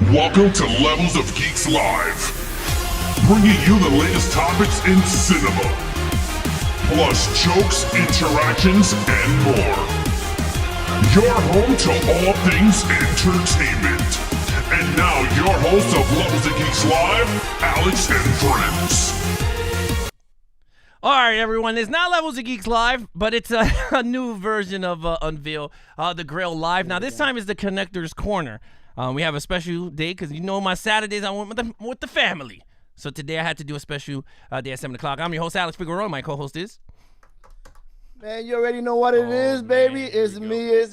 Welcome to Levels of Geeks Live, bringing you the latest topics in cinema, plus jokes, interactions, and more. Your home to all things entertainment. And now your host of Levels of Geeks Live, Alex and Friends. All right, everyone. It's not Levels of Geeks Live, but it's a new version of Unveil the Grill Live. Now, this time is the Connector's Corner. We have a special day because you know my Saturdays I went with the family. So today I had to do a special day at 7 o'clock. I'm your host, Alex Figueroa. My co-host is... Man, you already know what it is, baby. It's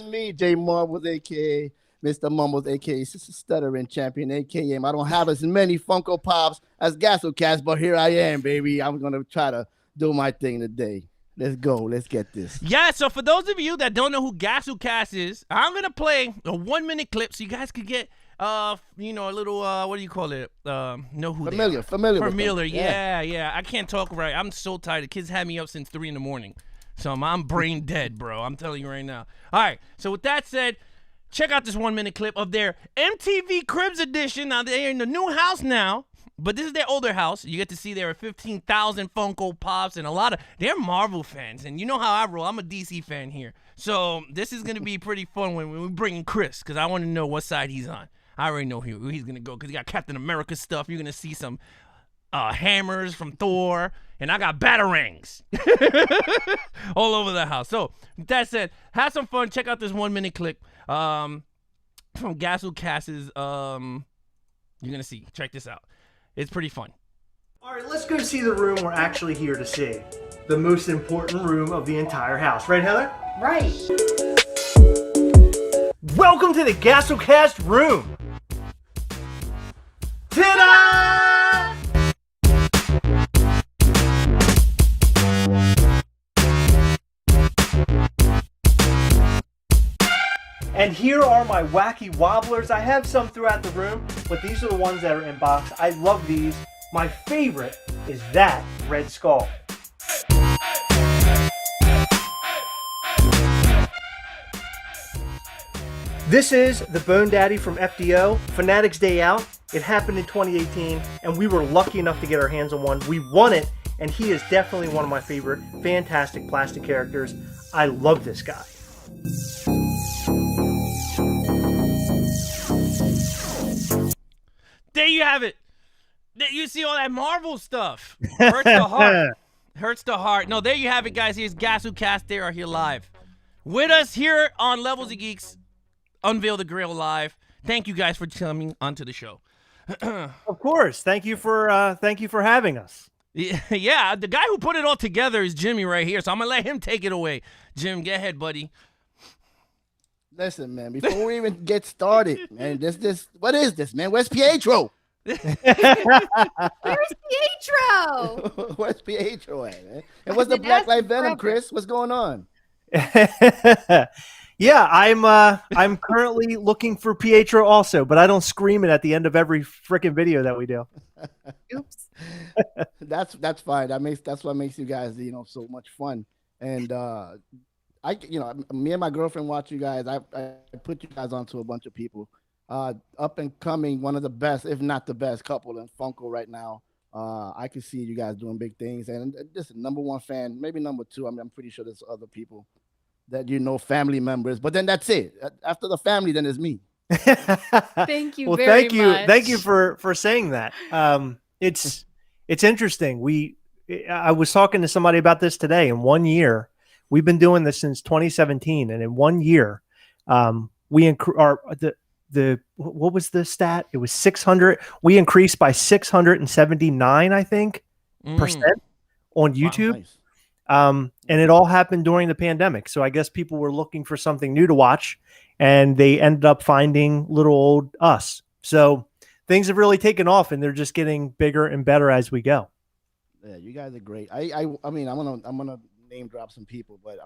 me, J Marbles, a.k.a. Mr. Mumbles, a.k.a. Stuttering Champion, a.k.a. I don't have as many Funko Pops as GastleCast, but here I am, baby. I'm going to try to do my thing today. Let's go. Let's get this. Yeah, so for those of you that don't know who GastleCast is, I'm going to play a 1-minute clip so you guys could get, a little, what do you call it? Know who they are. Familiar, yeah. I can't talk right. I'm so tired. The kids had me up since 3 in the morning. So I'm brain dead, bro. I'm telling you right now. All right, so with that said, check out this 1-minute clip of their MTV Cribs edition. Now, they're in the new house now. But this is their older house. You get to see there are 15,000 Funko Pops and they're Marvel fans. And you know how I roll. I'm a DC fan here. So this is going to be pretty fun when we bring in Chris because I want to know what side he's on. I already know who he's going to go because he got Captain America stuff. You're going to see some hammers from Thor. And I got batarangs all over the house. So with that said, have some fun. Check out this 1-minute clip from GastleCast's. You're going to see. Check this out. It's pretty fun. All right, let's go see the room we're actually here to see. The most important room of the entire house. Right, Heather? Right. Welcome to the GastleCast room. Ta-da! And here are my wacky wobblers. I have some throughout the room, but these are the ones that are in box. I love these. My favorite is that Red Skull. This is the Bone Daddy from FDO, Fanatics Day Out. It happened in 2018, and we were lucky enough to get our hands on one. We won it, and he is definitely one of my favorite fantastic plastic characters. I love this guy. There you have it. You see all that Marvel stuff. Hurts the heart. Hurts the heart. No, there you have it, guys. Here's GastleCast. They are here live with us here on Levels of Geeks. Unveil the Grill Live. Thank you guys for coming onto the show. Of course. Thank you for having us. Yeah, the guy who put it all together is Jimmy right here, so I'm gonna let him take it away. Jim, get ahead, buddy. Listen, man, before we even get started, man, what is this, man? Where's Pietro? Where's Pietro? Where's Pietro at, man? And what's the Black Light Venom, Chris? What's going on? Yeah, I'm currently looking for Pietro also, but I don't scream it at the end of every freaking video that we do. Oops. That's fine. That's what makes you guys, so much fun. And me and my girlfriend watch you guys. I put you guys onto a bunch of people. Up and coming, one of the best, if not the best couple in Funko right now. I can see you guys doing big things. And this is number 1 fan, maybe number 2. I'm pretty sure there's other people that family members. But then that's it. After the family, then it's me. Thank you very much. Thank you for saying that. It's interesting. I was talking to somebody about this today. In 1 year, we've been doing this since 2017, and in 1 year, what was the stat? It was 600. We increased by 679, I think, percent on YouTube. Wow, nice. And it all happened during the pandemic. So I guess people were looking for something new to watch, and they ended up finding little old us. So things have really taken off, and they're just getting bigger and better as we go. Yeah, you guys are great. I mean, I'm gonna name drop some people, but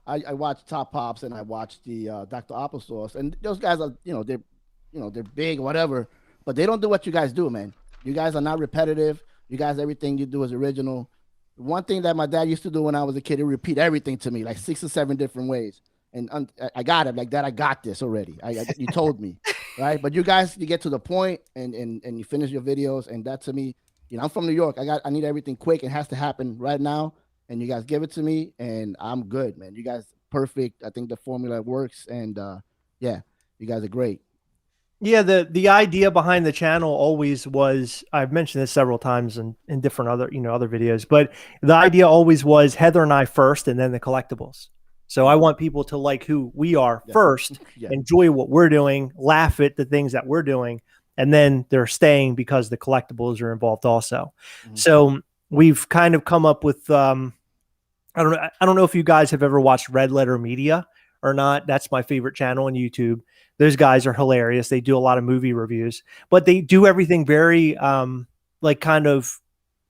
I watch Top Pops and I watch the Dr. Applesauce, and those guys are, they're big, whatever, but they don't do what you guys do, man. You guys are not repetitive. You guys, everything you do is original. One thing that my dad used to do when I was a kid, he'd repeat everything to me like 6 or 7 different ways. And I got it like that. I got this already. You told me. right? But you guys, you get to the point and you finish your videos, and that to me, I'm from New York. I need everything quick. It has to happen right now, and you guys give it to me, and I'm good, man. You guys perfect. I think the formula works, and yeah, you guys are great. Yeah, the idea behind the channel always was, I've mentioned this several times in different other videos, but the idea always was Heather and I first, and then the collectibles. So I want people to like who we are first, enjoy what we're doing, laugh at the things that we're doing, and then they're staying because the collectibles are involved also. So we've kind of come up with, I don't know if you guys have ever watched Red Letter Media or not. That's my favorite channel on YouTube. Those guys are hilarious. They do a lot of movie reviews, but they do everything very like kind of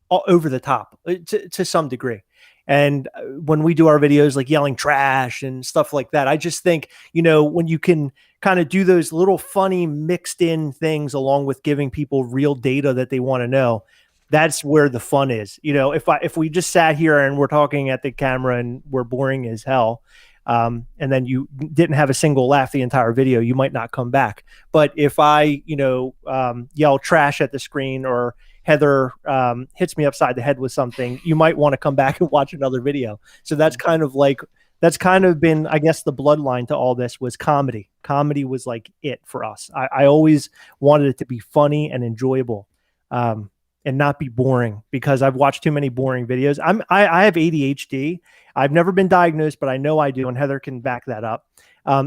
over the top to some degree. And when we do our videos, like yelling trash and stuff like that, I just think, when you can kind of do those little funny mixed in things along with giving people real data that they want to know, that's where the fun is. If we just sat here and we're talking at the camera and we're boring as hell, and then you didn't have a single laugh the entire video, you might not come back. But if I, yell trash at the screen, or Heather hits me upside the head with something, you might want to come back and watch another video. So that's kind of been, I guess, the bloodline to all this was comedy. Comedy was like it for us. I always wanted it to be funny and enjoyable, and not be boring, because I've watched too many boring videos. I have ADHD. I've never been diagnosed, but I know I do, and Heather can back that up.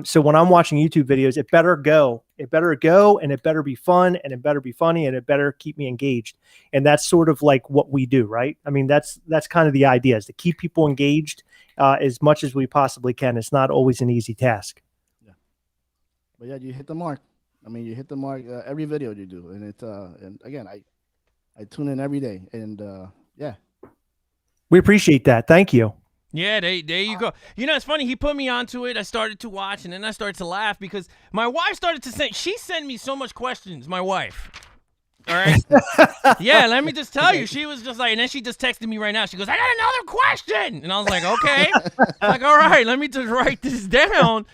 So when I'm watching YouTube videos, it better go, and it better be fun, and it better be funny, and it better keep me engaged. And that's sort of like what we do, right? I mean, that's kind of the idea, is to keep people engaged as much as we possibly can. It's not always an easy task. Yeah, but yeah, you hit the mark. I mean, you hit the mark every video you do, and it's and again, I tune in every day, and yeah, we appreciate that. Thank you. Yeah, there you go. It's funny. He put me onto it. I started to watch, and then I started to laugh because my wife started to send. She sent me so much questions. My wife. All right. Yeah, let me just tell you. She was just like, and then she just texted me right now. She goes, "I got another question," and I was like, "Okay." Like, all right, let me just write this down.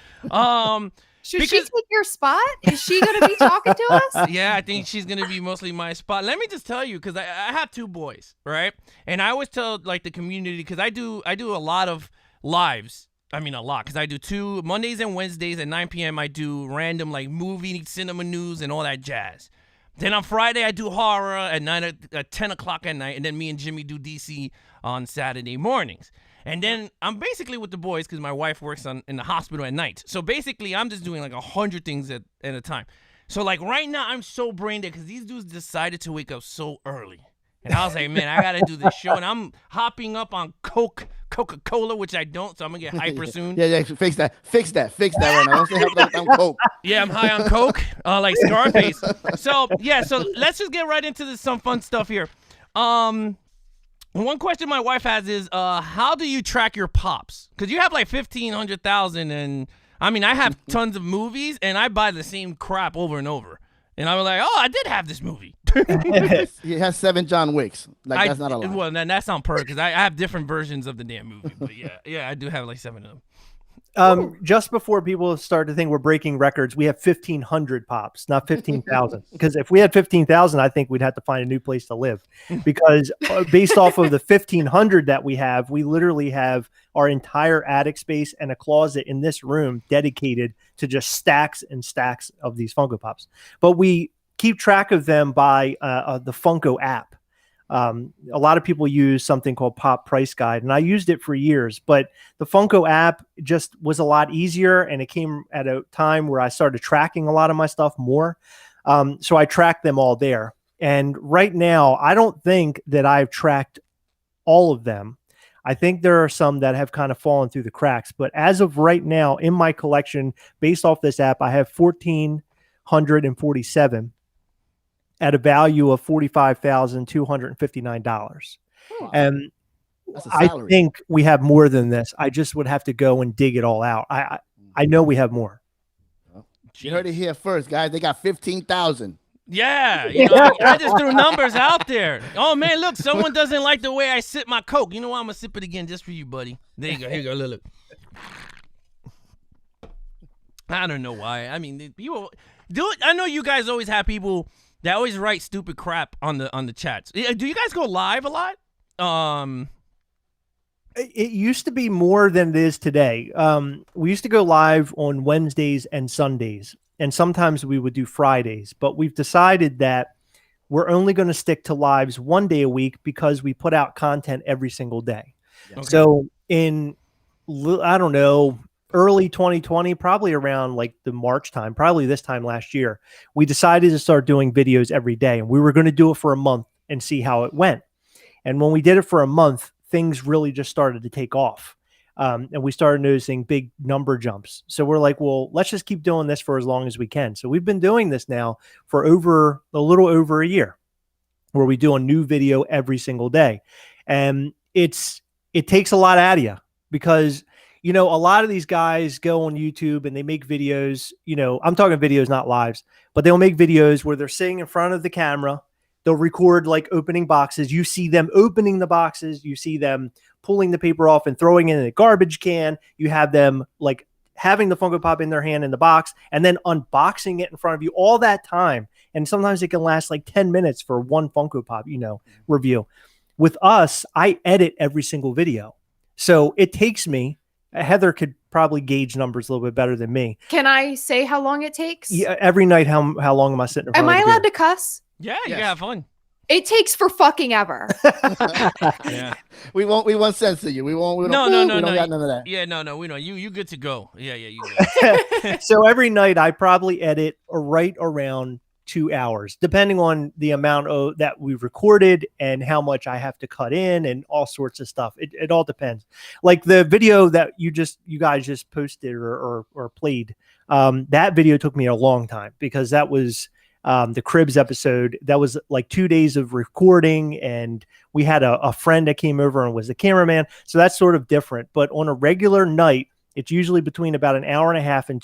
Should she take your spot? Is she going to be talking to us? Yeah, I think she's going to be mostly my spot. Let me just tell you, because I have two boys, right? And I always tell, like, the community, because I do a lot of lives. I mean, a lot, because I do 2 Mondays and Wednesdays at 9 p.m. I do random, like, movie, cinema news, and all that jazz. Then on Friday, I do horror at 10 o'clock at night, and then me and Jimmy do DC on Saturday mornings. And then I'm basically with the boys because my wife works in the hospital at night. So basically, I'm just doing like 100 things at a time. So like right now, I'm so brain dead because these dudes decided to wake up so early. And I was like, man, I got to do this show. And I'm hopping up on Coca-Cola, which I don't, so I'm going to get hyper soon. Yeah, fix that right now. Don't say I'm Coke. Yeah, I'm high on Coke, like Scarface. So let's just get right into some fun stuff here. One question my wife has is, how do you track your pops? Because you have like 1,500,000, and I mean, I have tons of movies, and I buy the same crap over and over. And I was like, oh, I did have this movie. He has 7 John Wicks. Like, that's not a lot. Well, that's on purpose, because I have different versions of the damn movie. But yeah, I do have like 7 of them. Just before people start to think we're breaking records, we have 1,500 pops, not 15,000. Because if we had 15,000, I think we'd have to find a new place to live. Because based off of the 1,500 that we have, we literally have our entire attic space and a closet in this room dedicated to just stacks and stacks of these Funko Pops. But we keep track of them by the Funko app. A lot of people use something called Pop Price Guide, and I used it for years, but the Funko app just was a lot easier, and it came at a time where I started tracking a lot of my stuff more. So I tracked them all there. And right now, I don't think that I've tracked all of them. I think there are some that have kind of fallen through the cracks, but as of right now in my collection, based off this app, I have 1,447. At a value of $45,259. Wow. And I think we have more than this. I just would have to go and dig it all out. I know we have more. You heard it here first, guys. They got 15,000. Yeah, I just threw numbers out there. Oh man, look, someone doesn't like the way I sip my Coke. You know what? I'm gonna sip it again just for you, buddy. There you go. Here you go. Look. I don't know why. I mean, people. I know you guys always have people that always write stupid crap on the chats. Do you guys go live a lot? It used to be more than it is today. We used to go live on Wednesdays and Sundays, and sometimes we would do Fridays. But we've decided that we're only going to stick to lives one day a week because we put out content every single day. Okay. So in, I don't know, early 2020, probably around like the March time, probably this time last year, we decided to start doing videos every day. And we were going to do it for a month and see how it went. And when we did it for a month, things really just started to take off. And we started noticing big number jumps. So we're like, well, let's just keep doing this for as long as we can. So we've been doing this now for a little over a year, where we do a new video every single day. And it takes a lot out of you because, you know, a lot of these guys go on YouTube and they make videos, you know, I'm talking videos, not lives, but they'll make videos where they're sitting in front of the camera. They'll record like opening boxes. You see them opening the boxes. You see them pulling the paper off and throwing it in a garbage can. You have them like having the Funko Pop in their hand in the box and then unboxing it in front of you all that time. And sometimes it can last like 10 minutes for one Funko Pop, you know, review. With us, I edit every single video. So it takes me, Heather could probably gauge numbers a little bit better than me. Can I say how long it takes? Yeah, every night, how long am I sitting in front of Am I allowed to cuss? Yeah, you can have fun. It takes for fucking ever. Yeah. We won't censor you. We don't got none of that. Yeah, no, we know. You good to go. Yeah, you good. So every night I probably edit right around 2 hours, depending on the amount that we've recorded and how much I have to cut in and all sorts of stuff. It all depends. Like the video that you guys just posted or played, that video took me a long time because that was the Cribs episode. That was like 2 days of recording, and we had a friend that came over and was the cameraman. So that's sort of different. But on a regular night, it's usually between about an hour and a half and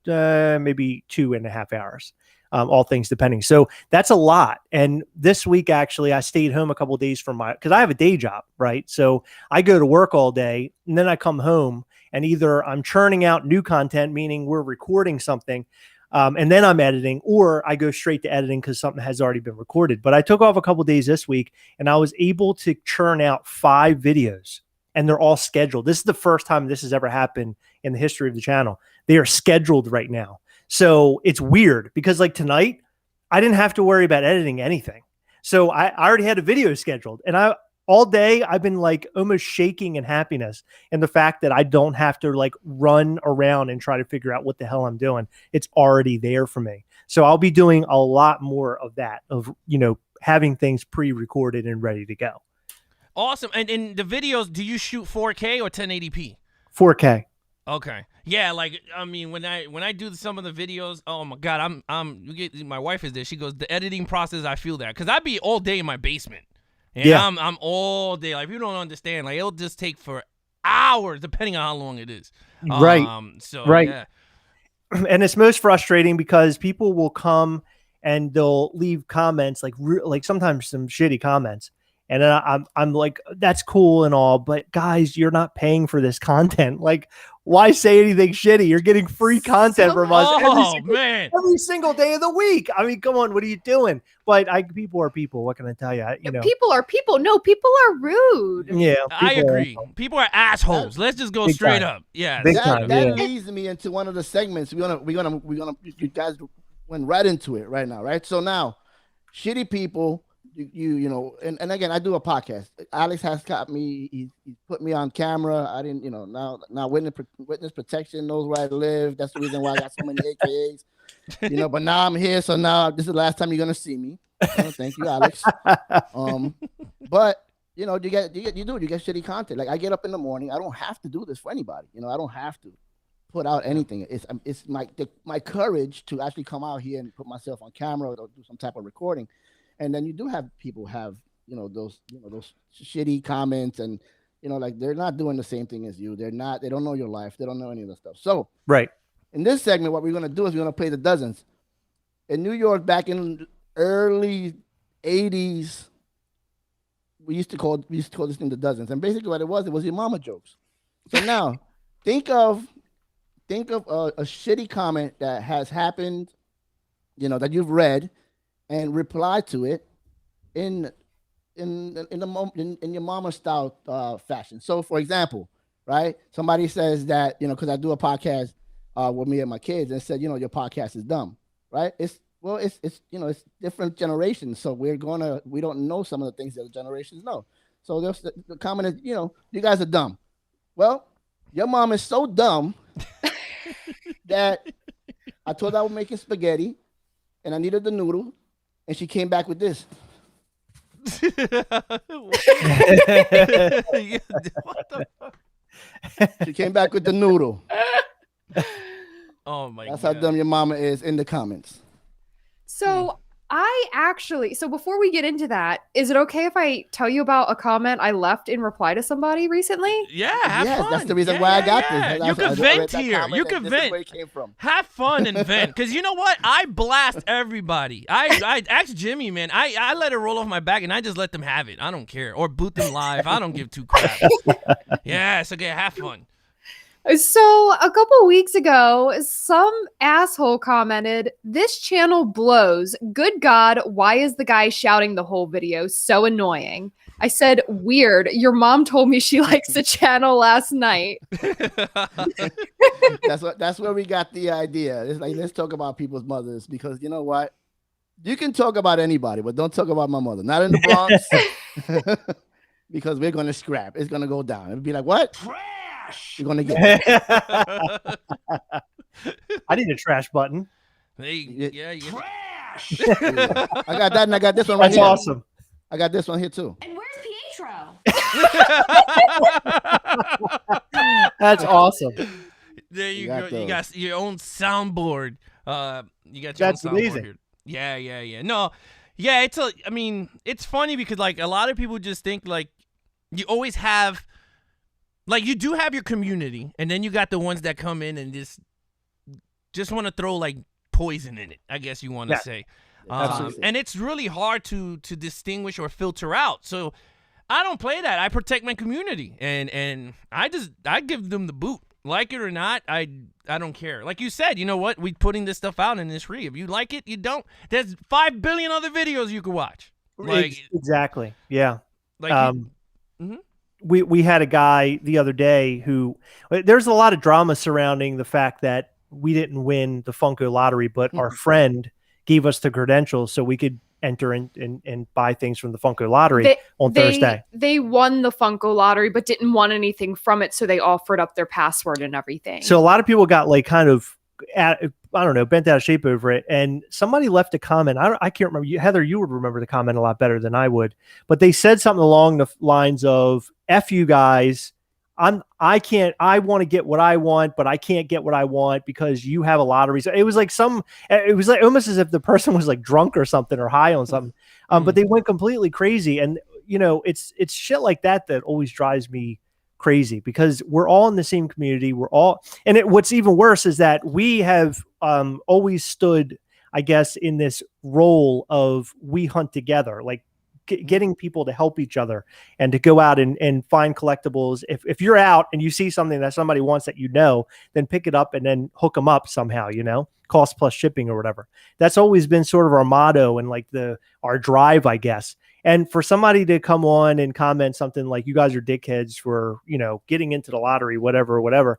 maybe 2.5 hours. All things depending. So that's a lot. And this week, actually, I stayed home a couple of days because I have a day job, right? So I go to work all day and then I come home and either I'm churning out new content, meaning we're recording something, and then I'm editing, or I go straight to editing because something has already been recorded. But I took off a couple of days this week and I was able to churn out 5 videos and they're all scheduled. This is the first time this has ever happened in the history of the channel. They are scheduled right now. So it's weird because like tonight, I didn't have to worry about editing anything. So I already had a video scheduled, and all day I've been like almost shaking in happiness. And the fact that I don't have to like run around and try to figure out what the hell I'm doing. It's already there for me. So I'll be doing a lot more of that, of, you know, having things pre-recorded and ready to go. Awesome. And in the videos, do you shoot 4K or 1080p? 4K. Okay. Yeah, like I mean, when I do some of the videos, oh my God, my wife is there. She goes, the editing process, I feel that because I'd be all day in my basement, and I'm all day. Like, if you don't understand, like it'll just take for hours, depending on how long it is. Right. Right. Yeah. And it's most frustrating because people will come and they'll leave comments like sometimes some shitty comments. And then I'm like, that's cool and all, but guys, you're not paying for this content. Like, why say anything shitty? You're getting free content from us every single day of the week. I mean, come on, what are you doing? But people are people. What can I tell you? You know, people are people. No, people are rude. Yeah, I agree. People are assholes. Let's just go straight up. Yeah, that leads me into one of the segments. We're gonna. You guys went right into it right now, right? So now, shitty people. You know, and again, I do a podcast. Alex has got me. He put me on camera. I didn't, you know, now witness protection knows where I live. That's the reason why I got so many AKAs. You know, but now I'm here, so now this is the last time you're gonna see me. Thank you, Alex. But you know, you get shitty content. Like I get up in the morning. I don't have to do this for anybody. You know, I don't have to put out anything. It's my courage to actually come out here and put myself on camera or do some type of recording. And then you do have people have, those shitty comments and, like they're not doing the same thing as you. They don't know your life. They don't know any of the stuff. So right. In this segment, what we're going to do is we're going to play the dozens. In New York, back in early 80s, we used to call this thing the dozens. And basically what it was your mama jokes. So now think of a shitty comment that has happened that you've read, and reply to it in your mama style fashion. So, for example, right? Somebody says that because I do a podcast with me and my kids, and said your podcast is dumb, right? It's it's different generations, so we don't know some of the things that the generations know. So the comment is you guys are dumb. Well, your mom is so dumb that I told her I was making spaghetti, and I needed the noodle, and she came back with this. What the fuck? She came back with the noodle. Oh my god. That's how dumb your mama is in the comments. So so before we get into that, is it okay if I tell you about a comment I left in reply to somebody recently? Yeah, have fun. That's the reason why I got this. You can vent here. You can vent. vent. Where it came from. Have fun and vent. Because you know what? I blast everybody. I asked Jimmy, man. I let it roll off my back, and I just let them have it. I don't care. Or boot them live. I don't give two craps. Yeah, it's okay. Have fun. So a couple weeks ago, some asshole commented, "This channel blows. Good God, why is the guy shouting the whole video? So annoying." I said, "Weird. Your mom told me she likes the channel last night." That's where we got the idea. It's like, let's talk about people's mothers, because you know what? You can talk about anybody, but don't talk about my mother. Not in the Bronx. Because we're gonna scrap. It's gonna go down. It'll be like, what? You're gonna get I need a trash button. Yeah. Trash. I got that, and I got this one right That's here. awesome. I got this one here too. And where's Pietro? That's awesome. There you go. You got your own soundboard. You got your That's own soundboard amazing. here. Yeah. No, yeah. It's funny because like a lot of people just think like you always have. Like, you do have your community, and then you got the ones that come in and just want to throw, like, poison in it, I guess you want to say. And it's really hard to distinguish or filter out. So I don't play that. I protect my community, and I give them the boot. Like it or not, I don't care. Like you said, you know what? We're putting this stuff out, and it's free. If you like it, you don't. There's 5 billion other videos you could watch. Like, exactly. Yeah. Like, we had a guy the other day who there's a lot of drama surrounding the fact that we didn't win the Funko lottery, but our friend gave us the credentials so we could enter and buy things from the Funko lottery on Thursday. They won the Funko lottery, but didn't want anything from it. So they offered up their password and everything. So a lot of people got like kind of, bent out of shape over it. And somebody left a comment. I can't remember. Heather, you would remember the comment a lot better than I would. But they said something along the lines of, "F you guys. I want to get what I want, but I can't get what I want because you have a lottery." So it was like almost as if the person was like drunk or something or high on something. But they went completely crazy. And it's shit like that always drives me crazy, because we're all in the same community. What's even worse is that we have always stood, I guess, in this role of we hunt together, like getting people to help each other and to go out and find collectibles. If you're out and you see something that somebody wants that then pick it up and then hook them up somehow, cost plus shipping or whatever. That's always been sort of our motto and like our drive, I guess. And for somebody to come on and comment something like, "You guys are dickheads for, getting into the lottery, whatever.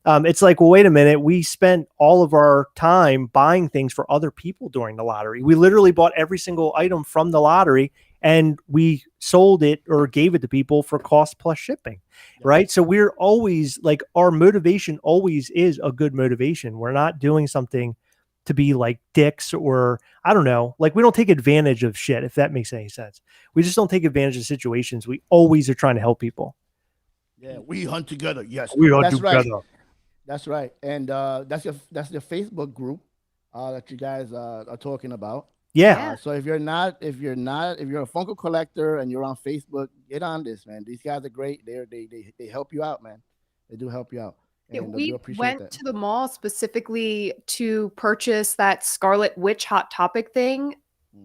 It's like, well, wait a minute. We spent all of our time buying things for other people during the lottery. We literally bought every single item from the lottery and we sold it or gave it to people for cost plus shipping. Right. So we're always like, our motivation always is a good motivation. We're not doing something to be like dicks, or I don't know, like we don't take advantage of shit, if that makes any sense. We just don't take advantage of situations. We always are trying to help people. Yeah, we hunt together. Yes, we hunt together. Right. That's right. And that's your Facebook group that you guys are talking about. Yeah. So if you're a Funko collector and you're on Facebook, get on this, man. These guys are great. They help you out, man. They do help you out. Yeah, we went to the mall specifically to purchase that Scarlet Witch Hot Topic thing,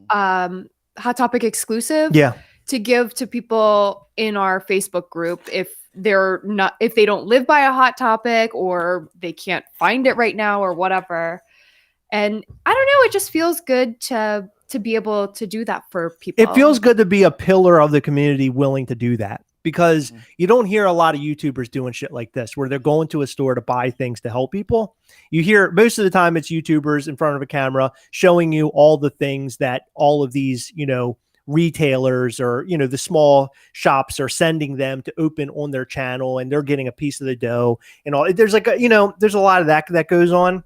Hot Topic exclusive. Yeah. To give to people in our Facebook group if they don't live by a Hot Topic or they can't find it right now or whatever. And I don't know, it just feels good to be able to do that for people. It feels good to be a pillar of the community willing to do that, because you don't hear a lot of YouTubers doing shit like this where they're going to a store to buy things to help people. You hear most of the time it's YouTubers in front of a camera showing you all the things that all of these, retailers or, the small shops are sending them to open on their channel, and they're getting a piece of the dough and all. There's like there's a lot of that goes on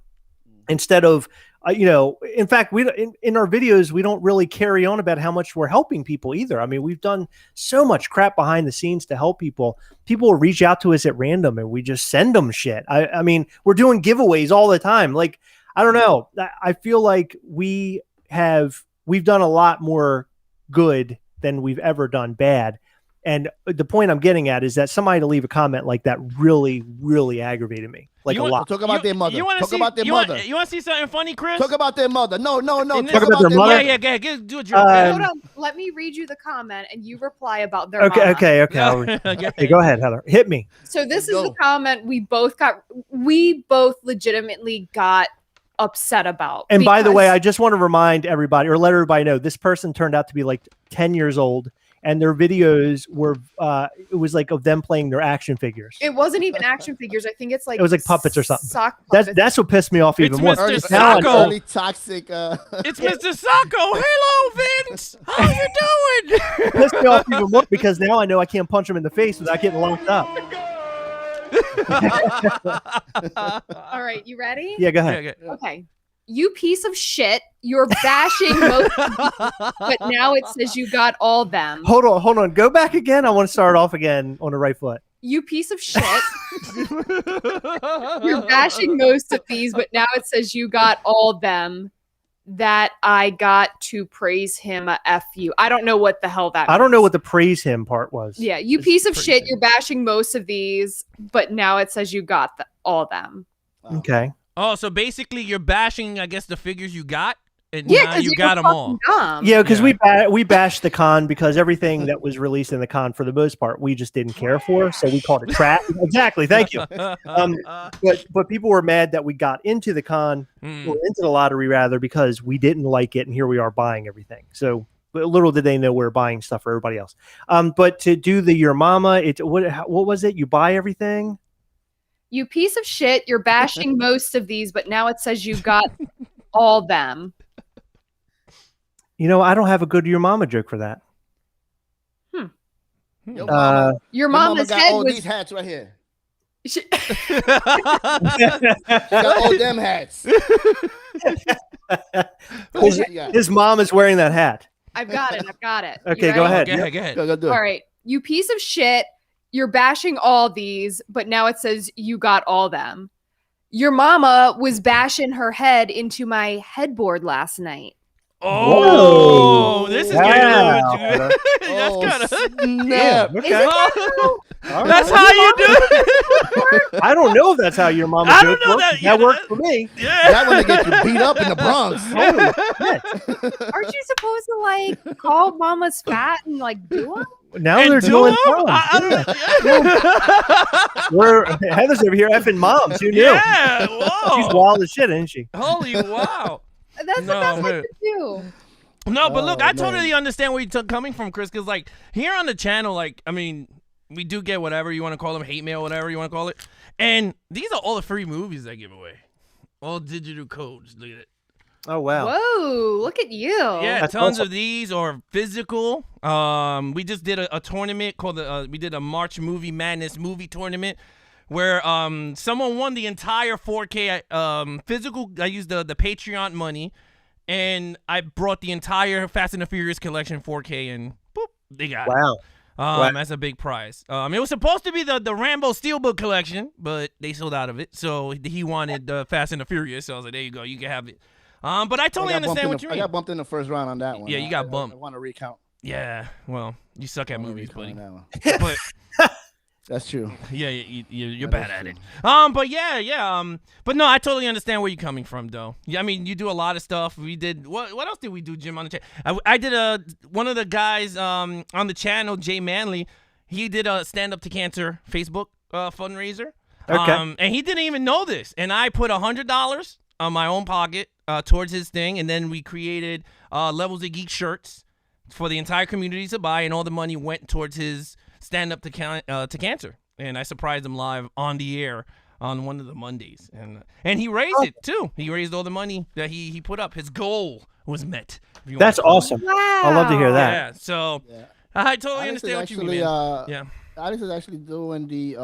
instead of in fact, in our videos, we don't really carry on about how much we're helping people either. I mean, we've done so much crap behind the scenes to help people. People will reach out to us at random and we just send them shit. I mean, we're doing giveaways all the time. Like, I don't know. I feel like we've done a lot more good than we've ever done bad. And the point I'm getting at is that somebody to leave a comment like that really, really aggravated me. Like a lot. Talk about their mother. Talk about their mother. You want to see something funny, Chris? Talk about their mother. No. Talk about their mother. Yeah. Do a joke. Hold on. Let me read you the comment and you reply about their mama. Okay. Okay, go ahead, Heather. Hit me. So this is the comment we both legitimately got upset about. And by the way, I just want to remind everybody or let everybody know this person turned out to be like 10 years old. And their videos were, it was like of them playing their action figures. It wasn't even action figures. I think it's like it was like puppets or something. Sock puppets. That's what pissed me off even more. Early toxic. It's Mr. Sacco. Hello, Vince. How you doing? It pissed me off even more because now I know I can't punch him in the face without getting locked up. All right, you ready? Yeah, go ahead. Okay. You piece of shit. You're bashing most of them, but now it says you got all them. Hold on. Go back again. I want to start off again on the right foot. You piece of shit. You're bashing most of these, but now it says you got all them. That I got to praise him a F you. I don't know what the hell that means. I don't know what the praise him part was. Yeah, you piece of shit. You're bashing most of these, but now it says you got all them. Okay. Oh, so basically you're bashing, I guess, the figures you got, and yeah, now you got them all. Dumb. Yeah, because we bashed the con because everything that was released in the con, for the most part, we just didn't care for, so we called it trap. Exactly, thank you. But people were mad that we got into the con, or into the lottery rather, because we didn't like it, and here we are buying everything. So little did they know we were buying stuff for everybody else. But to do the your mama, what was it? You buy everything. You piece of shit. You're bashing most of these, but now it says you got all them. I don't have a good your mama joke for that. Your mama's got head all was... these hats right here. She got all them hats. His mom is wearing that hat. I've got it. Okay, go ahead. Go ahead. Go do it. All right. You piece of shit. You're bashing all these, but now it says you got all them. Your mama was bashing her head into my headboard last night. Oh, this is getting a little that's kind of snap. Okay. That's how you do it. I don't know if that's how your mama I joke don't know works. that. That worked for me. Yeah. That one to get you beat up in the Bronx. Aren't you supposed to like call mamas fat and like do them? Now And they're do doing them? Heather's over here effing moms. Who knew? Yeah. Whoa. She's wild as shit, isn't she? Holy wow. That's the best thing to do. No, but look, I totally understand where you're coming from, Chris, because, like, here on the channel, like, I mean, we do get whatever you want to call them, hate mail, whatever you want to call it. And these are all the free movies I give away. All digital codes. Look at it. Oh, wow. Whoa, look at you. Yeah, That's tons awesome. of these are physical. We just did a tournament called we did a March Movie Madness movie tournament where someone won the entire 4K physical. I used the Patreon money, and I brought the entire Fast and the Furious collection 4K, and boop, they got it. Wow. That's a big prize. It was supposed to be the Rambo Steelbook collection, but they sold out of it. So he wanted the Fast and the Furious. So I was like, there you go, you can have it. But I totally understand what you mean. I got bumped in the first round on that one. Yeah, you got bumped. I want to recount. Yeah, well, you suck at movies, buddy. That one. But That's true. yeah, you're bad at it. But yeah. But no, I totally understand where you're coming from, though. Yeah, I mean, you do a lot of stuff. We did what else did we do, Jim, on the channel? I did one of the guys on the channel, Jay Manley. He did a Stand Up to Cancer Facebook fundraiser. Okay. And he didn't even know this. And I put $100 on my own pocket towards his thing, and then we created Levels of Geek shirts for the entire community to buy, and all the money went towards his stand up to cancer. And I surprised him live on the air on one of the Mondays, and he raised it too. He raised all the money that he put up. His goal was met. That's awesome. Wow. I love to hear that. Yeah. So I totally understand what you mean. Yeah. Alex is actually doing the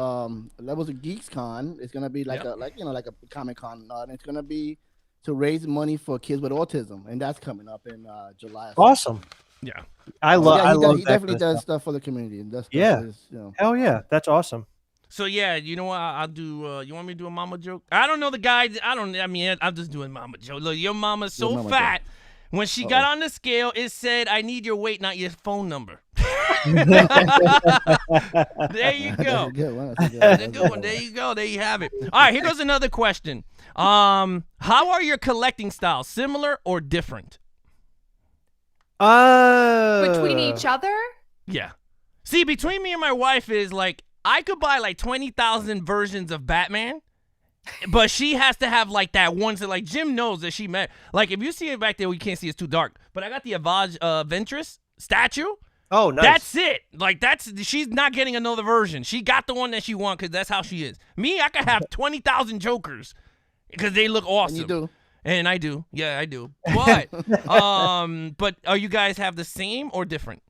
Levels of Geeks Con. It's gonna be like a Comic Con, and it's gonna be to raise money for kids with autism, and that's coming up in July. Awesome. Yeah. I love he definitely does stuff for the community. And that's Hell yeah, that's awesome. So yeah, you know what? I'll do. You want me to do a mama joke? I don't know the guy. I mean, I'm just doing mama joke. Look, your mama's so fat. When she got on the scale, it said, "I need your weight, not your phone number." There you go. That's a good one. There you go. There you have it. All right, here goes another question. How are your collecting styles? Similar or different? Between each other? Yeah. See, between me and my wife is like, I could buy like 20,000 versions of Batman, but she has to have like that one. So like Jim knows that she met. Like if you see it back there, we can't see, it's too dark. But I got the Avage Ventress statue. Oh, nice. That's it. Like she's not getting another version. She got the one that she wants because that's how she is. Me, I could have 20,000 Jokers because they look awesome. And you do. And I do. Yeah, I do. But but are you guys have the same or different?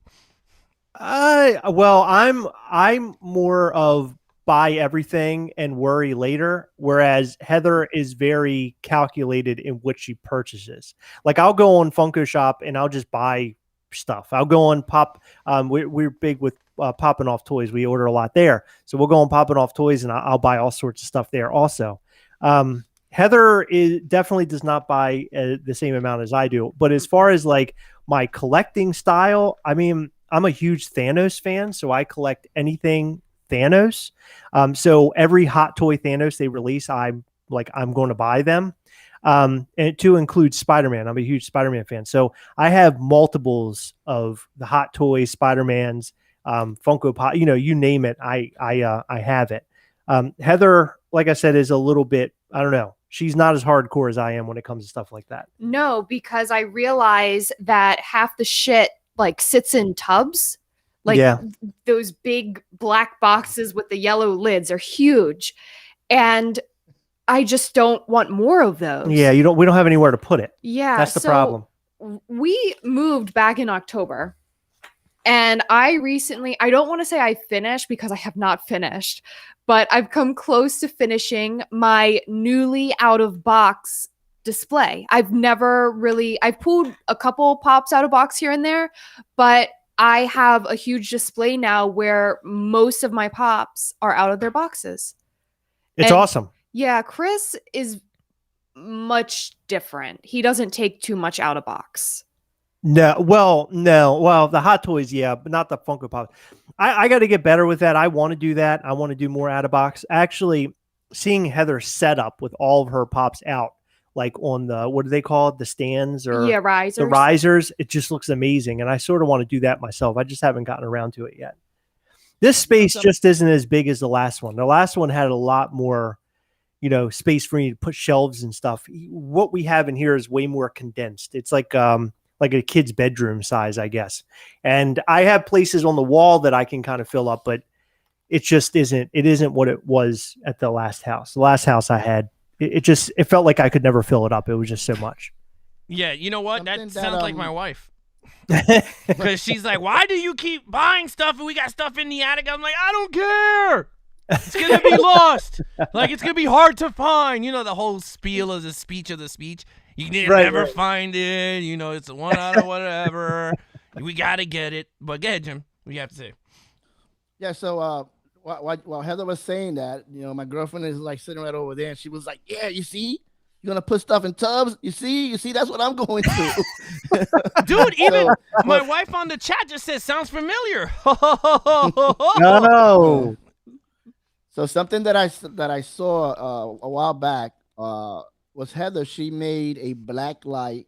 Well, I'm more of buy everything and worry later, whereas Heather is very calculated in what she purchases. Like I'll go on Funko Shop and I'll just buy stuff. I'll go on Pop. We're big with popping off toys. We order a lot there, so we'll go on popping off toys and I'll buy all sorts of stuff there also. Heather definitely does not buy the same amount as I do. But as far as like my collecting style, I mean, I'm a huge Thanos fan, so I collect anything Thanos. So every hot toy Thanos they release, I'm going to buy them. And to include Spider-Man, I'm a huge Spider-Man fan. So I have multiples of the hot toys, Spider-Mans, Funko Pop, you name it. I have it. Heather, like I said, is a little bit, I don't know. She's not as hardcore as I am when it comes to stuff like that. No, because I realize that half the shit like sits in tubs. Like those big black boxes with the yellow lids are huge. And I just don't want more of those. Yeah, we don't have anywhere to put it. Yeah. That's the problem. We moved back in October. And I don't want to say I finished because I have not finished, but I've come close to finishing my newly out of box display. I've pulled a couple pops out of box here and there, but I have a huge display now where most of my pops are out of their boxes. It's awesome. Yeah, Chris is much different. He doesn't take too much out of box. No. Well, the hot toys, yeah, but not the Funko Pop. I got to get better with that. I want to do that. I want to do more out of box. Actually, seeing Heather set up with all of her pops out, like on the, what do they call it? The stands or risers. The risers. It just looks amazing. And I sort of want to do that myself. I just haven't gotten around to it yet. This space just isn't as big as the last one. The last one had a lot more, space for you to put shelves and stuff. What we have in here is way more condensed. It's like a kid's bedroom size, I guess. And I have places on the wall that I can kind of fill up, but it just isn't what it was at the last house. The last house I had, it felt like I could never fill it up. It was just so much. Yeah. You know what? That sounds like my wife. Because she's like, why do you keep buying stuff and we got stuff in the attic? I'm like, I don't care. It's going to be lost. Like, it's going to be hard to find. The whole spiel of the speech of the speech. You can never find it. It's a one out of whatever. We got to get it. But go ahead, Jim. What do you have to say? Yeah, so while Heather was saying that, my girlfriend is like sitting right over there, and she was like, yeah, you see? You're going to put stuff in tubs? You see, that's what I'm going to. Dude, even my wife on the chat just said, sounds familiar. No. So something that I saw a while back was Heather. She made a black light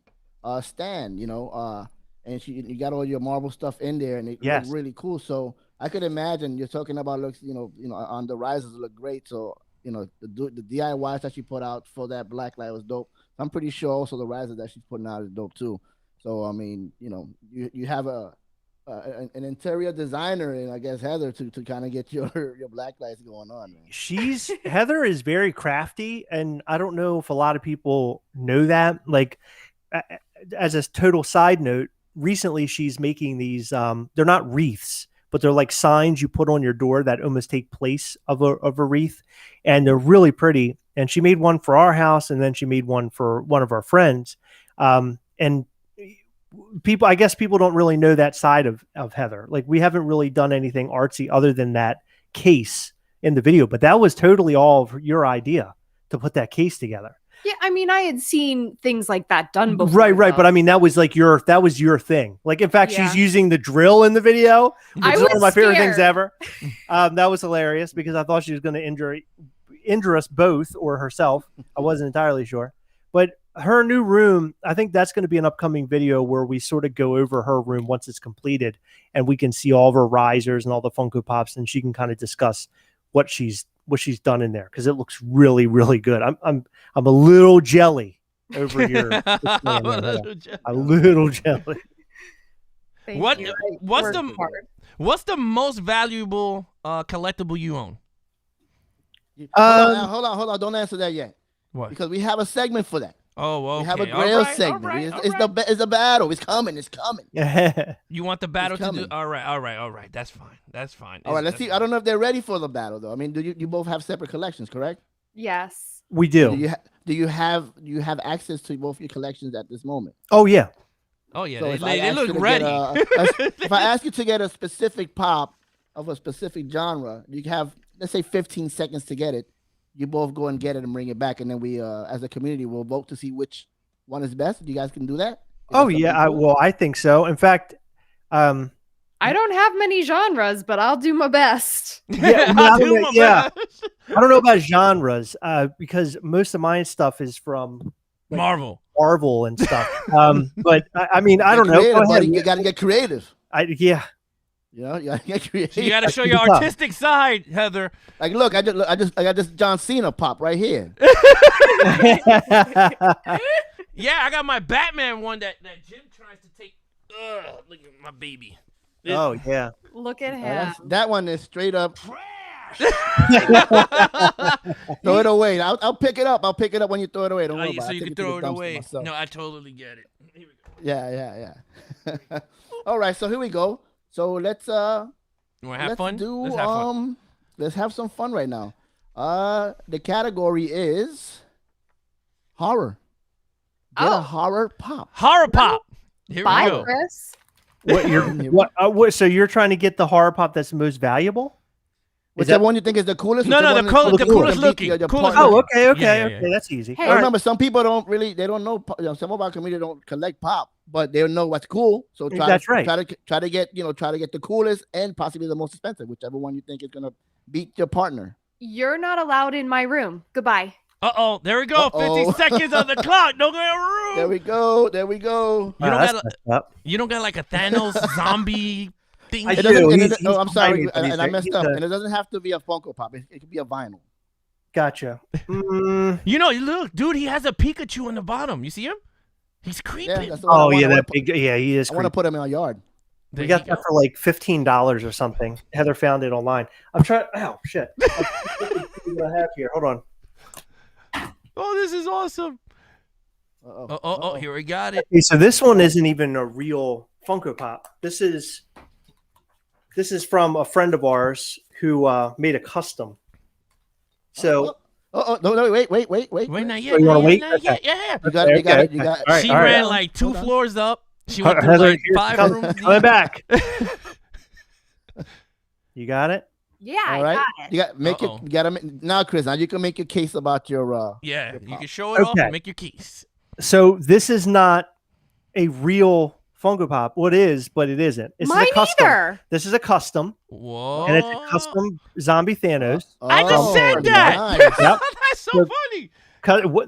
stand, and you got all your marble stuff in there, and it looked really cool. So I could imagine you're talking about looks, on the risers look great. So the DIYs that she put out for that black light was dope. I'm pretty sure also the risers that she's putting out is dope too. So I mean, you have an interior designer, and I guess Heather to kind of get your black lights going on. Man. Heather is very crafty, and I don't know if a lot of people know that. Like, as a total side note, recently she's making these. They're not wreaths, but they're like signs you put on your door that almost take place of a wreath, and they're really pretty. And she made one for our house, and then she made one for one of our friends. And I guess people don't really know that side of Heather. Like, we haven't really done anything artsy other than that case in the video, but that was totally all of your idea to put that case together. Yeah, I mean, I had seen things like that done before. Right. But I mean, that was your thing. Like, in fact, she's using the drill in the video, which is one of my favorite things ever. That was hilarious because I thought she was going to injure us both or herself. I wasn't entirely sure. But her new room, I think that's going to be an upcoming video where we sort of go over her room once it's completed, and we can see all of her risers and all the Funko Pops, and she can kind of discuss what she's done in there, because it looks really, really good. I'm a little jelly over here. A little jelly. What's the most valuable collectible you own? Hold on. Don't answer that yet. What? Because we have a segment for that. Oh, okay. We have a Grail segment. It's a battle. It's coming. You want the battle to do? All right. That's fine. All right. Let's see. I don't know if they're ready for the battle though. I mean, do you both have separate collections, correct? Yes. We do. Do you have access to both your collections at this moment? Oh yeah. Oh yeah. So they look ready. If I ask you to get a specific pop of a specific genre, you have, let's say, 15 seconds to get it. You both go and get it and bring it back, and then we, as a community, will vote to see which one is best. You guys can do that? Oh yeah, I think so. In fact, I don't have many genres, but I'll do my best. Yeah, I don't know about genres because most of my stuff is from like, Marvel and stuff. But I mean, I don't know. Buddy. You got to get creative. Yeah. You know, you gotta get creative. So you gotta show your artistic side, Heather. Like, look, I got this John Cena pop right here. Yeah, I got my Batman one that Jim tries to take. Look at my baby. Oh yeah. Look at him. That one is straight up trash. Throw it away. I'll pick it up. I'll pick it up when you throw it away. Don't worry about it. So you can throw it away. No, I totally get it. Here we go. Yeah. All right, so here we go. So let's have fun. Let's have some fun right now. The category is horror. Get a horror pop. Horror pop. Here we go. Chris. So you're trying to get the horror pop that's the most valuable? Whichever one you think is the coolest? No, the coolest looking. Oh, okay. That's easy. Hey, remember, some people they don't know. Some of our community don't collect pop, but they know what's cool. So try to get the coolest and possibly the most expensive, whichever one you think is gonna beat your partner. You're not allowed in my room. Goodbye. There we go. 50 seconds on the clock. Don't go in a room. There we go. You don't got like a Thanos zombie thing. I'm sorry, and I messed up. And it doesn't have to be a Funko Pop. It could be a vinyl. Gotcha. Look, dude, he has a Pikachu on the bottom. You see him? He's creepy. He is. I want to put him in our yard. We got that for like $15 or something. Heather found it online. I'm trying. Oh shit! What I have here. Hold on. Oh, this is awesome. Here we got it. Okay, so this one isn't even a real Funko Pop. This is from a friend of ours who made a custom. So no, wait. Wait, not yet. You want to wait? Yeah. You got it. She ran like 2 floors up. She went through like 5 rooms. Coming back. You got it? Yeah, all right. I got it. You gotta make now, Chris. Now you can make your case about your you can show it off and make your case. So this is not a real Funko Pop. Well, it is, but it isn't. This is a custom. Either. This is a custom. Whoa. And it's a custom zombie Thanos. I just said that. Nice. Yep. That's so funny.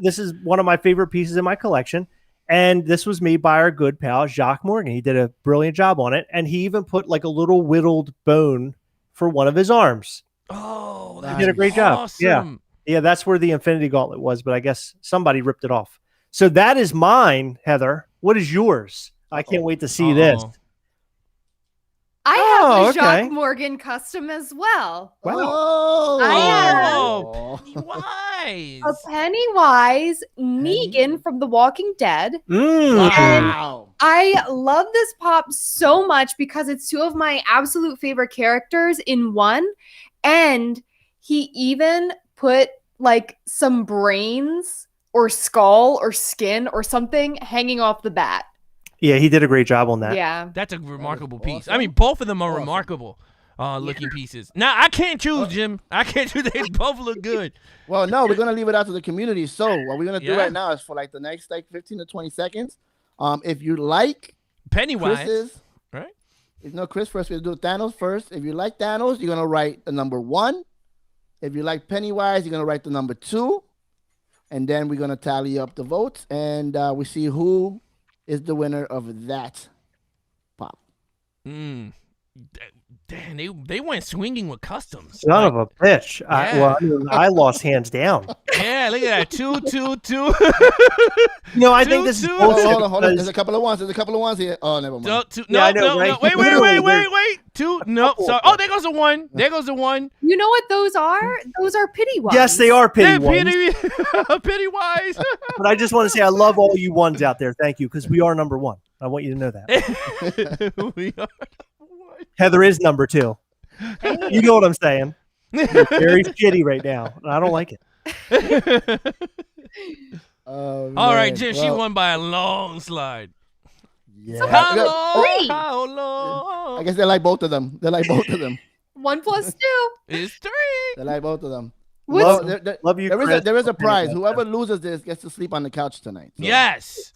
This is one of my favorite pieces in my collection. And this was made by our good pal, Jacques Morgan. He did a brilliant job on it. And he even put like a little whittled bone for one of his arms. Oh, he did a great job. Awesome. Yeah, that's where the Infinity Gauntlet was, but I guess somebody ripped it off. So that is mine, Heather. What is yours? I can't wait to see this. I have a okay. Jacques Morgan custom as well. Wow. Oh, Pennywise. A Pennywise Negan from The Walking Dead. Wow. I love this pop so much because it's two of my absolute favorite characters in one. And he even put like some brains or skull or skin or something hanging off the bat. Yeah, he did a great job on that. Yeah. That's a remarkable piece. awesome. I mean, both of them are remarkable looking pieces. Now, I can't choose, Jim. I can't choose. They both look good. Well, no, we're gonna leave it out to the community. So what we're gonna do Yeah. right now is for like the next 15 to 20 seconds. If you like Pennywise. Chris's, Right? if no Chris first, we'll do Thanos first. If you like Thanos, you're gonna write the number 1. If you like Pennywise, you're gonna write the number 2, and then we're gonna tally up the votes, and we see who is the winner of that pop. Damn, they went swinging with customs. Son of a bitch. Yeah. I lost hands down. Yeah, look at that. 2, 2, 2. No, I think this is Two. bullshit. Hold on. There's because- a couple of ones. There's a couple of ones here. Oh, never mind. No, two, Yeah, no, I know, no, right? no. Wait. Literally, 2. No, sorry. Oh, there goes the 1. There goes the 1. You know what those are? Those are pity ones. Yes, they are pity ones. Pennywise. But I just want to say I love all you ones out there. Thank you, because we are number 1. I want you to know that. We are. Heather is number 2. You know what I'm saying? You're very shitty right now. And I don't like it. Oh, All right, man. Jim. She Well, won by a long slide. Yeah. How Yeah. long? Three. How I long? guess they like both of them. 1 + 2. It's 3. They like both of them. What's- Well, Love you, there Chris. is a prize. Whoever loses this gets to sleep on the couch tonight. So. Yes.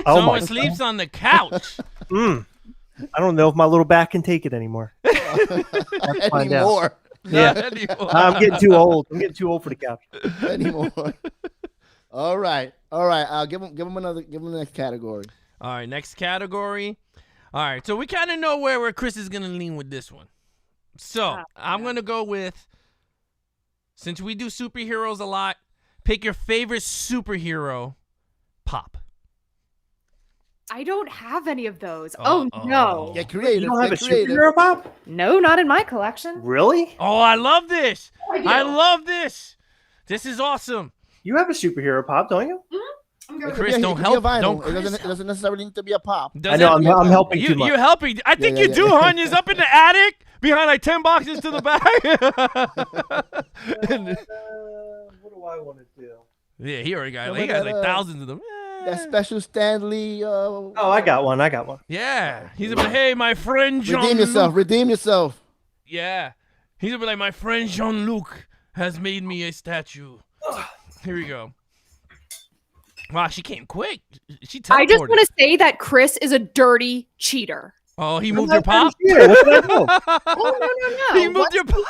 Oh Someone my sleeps on the couch. I don't know if my little back can take it anymore. find out. Anymore. Yeah. Not anymore. I'm getting too old. I'm getting too old for the couch. Anymore. All right. I'll give him the next category. All right, next category. All right, so we kind of know where Chris is going to lean with this one. So I'm going to go with, since we do superheroes a lot, pick your favorite superhero pop. I don't have any of those. Oh, no. Get creative. You don't have a Get creative. superhero pop? No, not in my collection. Really? Oh, I love this. I do. I love this. This is awesome. You have a superhero pop, don't you? I'm going Chris, Yeah, don't it could be a help. vinyl. Don't It doesn't necessarily need to be a pop. I know. I'm helping You, too much. you're helping. I think Yeah, you yeah, do, yeah. hon. It's up in the attic behind like 10 boxes to the back. What do I want to do? Yeah, he already got Yeah, he but got like that, thousands of them. That special Stanley. Oh, I got one. Yeah. He's like, hey, my friend Jean-Luc. Redeem yourself. Yeah. He's gonna be like, my friend Jean-Luc has made me a statue. Here we go. Wow, she came quick. She teleported. I just want to say that Chris is a dirty cheater. Oh, he moved your pop? Yeah, what did I do? Oh, no. He moved your pop.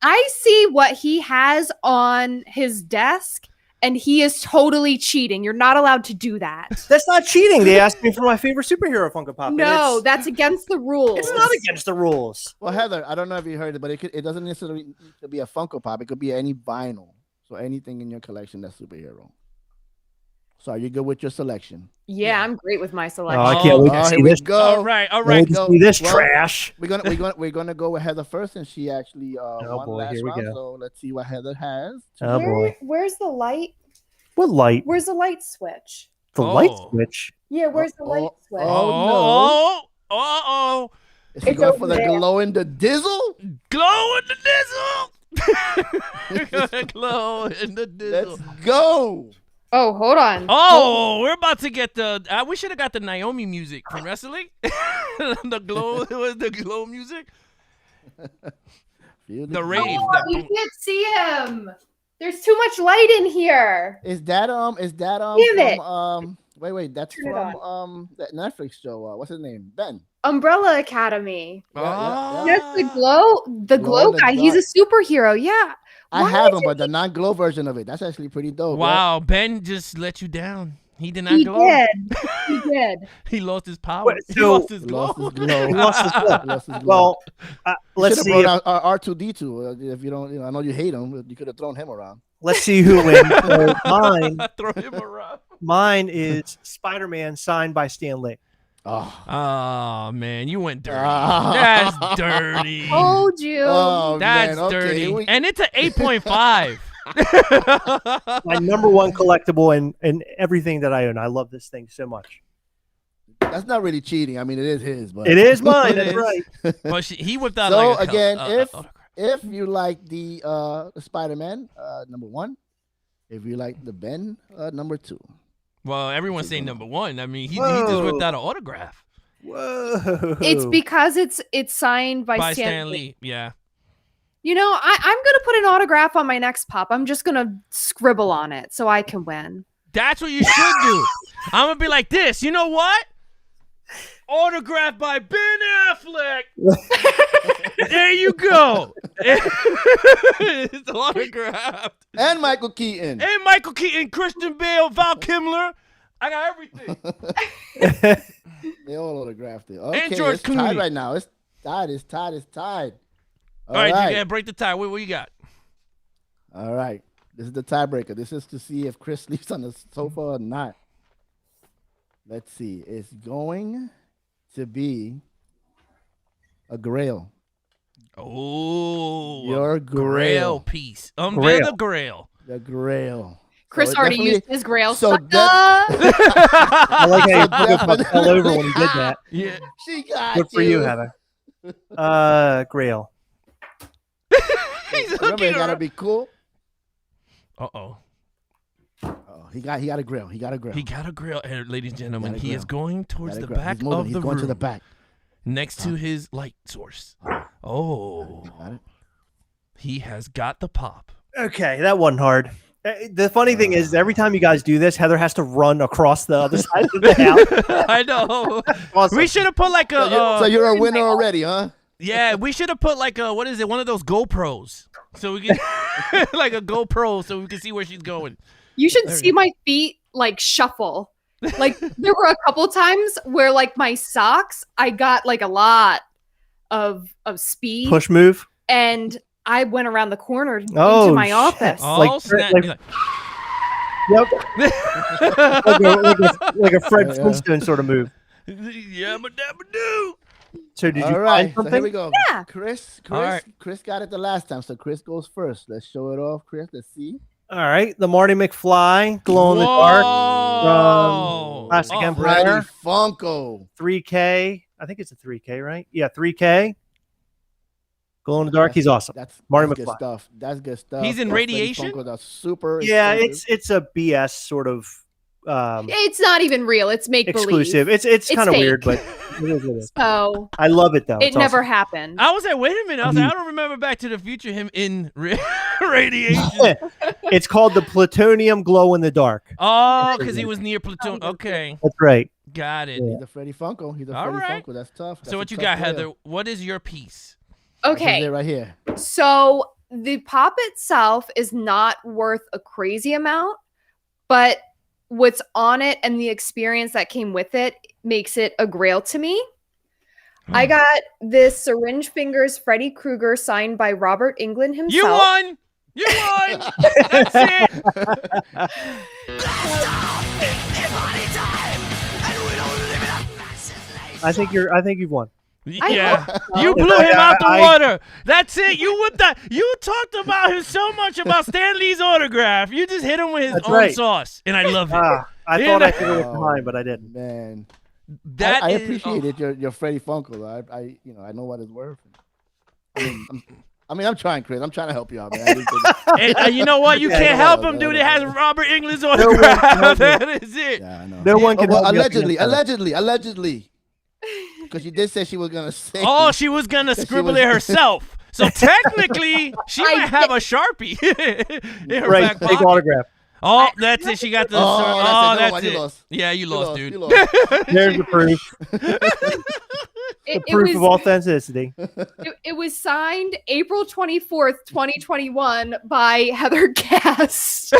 I see what he has on his desk, and he is totally cheating. You're not allowed to do that. That's not cheating. They asked me for my favorite superhero Funko Pop. and No, it's, that's against the rules. it's not against the rules. Well, Heather, I don't know if you heard it, but it doesn't necessarily need to be a Funko Pop. It could be any vinyl. So anything in your collection that's superhero. So are you good with your selection? Yeah, I'm great with my Oh, selection. I can't wait to here see we this. go. All right. Can't wait to Go. see this Well, trash. We're gonna go with Heather first, and she actually won boy, last here we round. go. So let's see what Heather has. Oh boy. Where's the light? What light? Where's the light switch? The Oh. light switch. Yeah, where's the Oh, light switch? oh. Oh. Is she It's going for the over there. glow in the dizzle? Glow in the dizzle. Glow in the dizzle. Let's go. Oh, hold on. Oh, we're about to get the. We should have got the Naomi music from wrestling. The glow. It was the glow music. Feel The rave. Oh, that you boom. can't see him. There's too much light in here. Is that Damn it. from, wait, that's Turn it from that Netflix show. What's his name? Ben. Umbrella Academy. Oh. That's the glow Glow in the guy. He's a superhero. Yeah. I Why have did him, but the non-glow version of it. That's actually pretty dope. Wow, Ben just let you down. He did not He glow. did. He did. He lost his power. Wait, He so- lost his He glow. lost his glow. He lost his glow. He lost his glow. Well, let's Should see. have If, brought out R2D2. If you don't, I know you hate him, but you could have thrown him around. let's see who wins. So mine. Throw him around. Mine is Spider-Man signed by Stan Lee. Oh man, you went dirty. That's dirty. Told you. Oh, That's man. Okay, dirty. And it's an 8.5. My number one collectible and everything that I own. I love this thing so much. That's not really cheating. I mean, it is his, but It is mine. It That's is. right. But he whipped out So like a again, autograph. if you like the Spider-Man, number 1. If you like the Ben, number 2. Well, everyone's saying number 1. I mean, he just whipped out an autograph. Whoa. It's because it's signed by Stan Lee. Yeah. You know, I'm gonna put an autograph on my next pop. I'm just gonna scribble on it so I can win. That's what you should do. I'm gonna be like this. You know what? Autographed by Ben Affleck. There you go. It's autographed. And Michael Keaton. And Michael Keaton, Christian Bale, Val Kilmer. I got everything. They all autographed it. Okay, And George it's tied Clooney. right now. It's tied. All right, you gotta break the tie. What you got? All right. This is the tiebreaker. This is to see if Chris sleeps on the sofa or not. Let's see. It's going to be a grail. Oh, Your grail. piece. The grail. The grail. Chris So already definitely- used his grail. so Sucker. I like how you definitely- fell over when you did that. Yeah. She got Good for you, Heather. Grail. He's Remember, looking it gotta around. be cool. Uh-oh. Oh, he got a grill. He got a grill. He got a grill. And ladies and gentlemen, Got a he is grill. going towards Got a the grill. back He's moving. of He's the going room. to the back. Next to his light source. Oh. Got it. He has got the pop. Okay, that wasn't hard. The funny thing is, every time you guys do this, Heather has to run across the other side of the house. I know. Awesome. We should have put like a So you're a winner already, huh? yeah, we should have put like a what is it? One of those GoPros. So we can like a GoPro so we can see where she's going. You should see my feet like shuffle. Like there were a couple times where like my socks, I got like a lot of speed, Push move. and I went around the corner Oh, into my shit. office. Oh, Like- snap. like- He's like, Yep. like a Fred Yeah. Flintstone sort of move. yeah, but do. So did you All right. find So here something? we go. Yeah. Chris All right. Chris got it the last time, so Chris goes first. Let's show it off, Chris. Let's see. All right, the Marty McFly glow in the dark Whoa. Plastic Oh, Empire. Freddy Funko. 3K. I think it's a 3K, right? Yeah, 3K. Glow in the dark. He's awesome. That's Marty good McFly. stuff. That's good stuff. He's in That Freddy radiation? Funko, that's super. Yeah, expensive. it's a BS sort of It's not even real. It's make believe. exclusive. It's kind of fake. weird, but it is what it is. So I love it though. it It's never awesome. happened. I was like, wait a minute. I was like, I don't remember Back to the Future him in radiation. It's called the plutonium glow in the dark. Oh, because he was near Platoon. Okay, That's right. got it. He's a Freddy Funko. He's a All Freddy right. Funko. That's tough. That's So a what you tough got, player. Heather? What is your piece? This is Okay. it right here. So the pop itself is not worth a crazy amount, but what's on it and the experience that came with it makes it a grail to me. I got this Syringe Fingers Freddy Krueger signed by Robert Englund himself. You won. You won. That's it. I think you've won. Yeah, I you blew him out the I- water. That's it. You whipped that. You talked about him so much about Stan Lee's autograph. You just hit him with his That's own right. sauce, and I love it. I Yeah, thought I that- could have mine, but I didn't. Man, That I is- appreciate it. Your Freddy Funko. Though. I know what it's worth. I'm trying, Chris. I'm trying to help you out, man. I didn't And you know what? You Yeah, can't no, help no, him, dude. no, It has no. Robert Englund's one autograph. can help me. That is it. yeah, I know. No one can well, help me up in allegedly, this because you did say she was gonna say. Oh, she was gonna She scribble was- it herself. So technically, she I might have a Sharpie in her Right, back big pocket. autograph. Oh, that's it. She got the. Oh, that's it. Never that's mind. it. You lost. Yeah, you lost, dude. You lost. There's the proof. It Proof of was, authenticity. it was signed April 24th, 2021 by Heather Gast in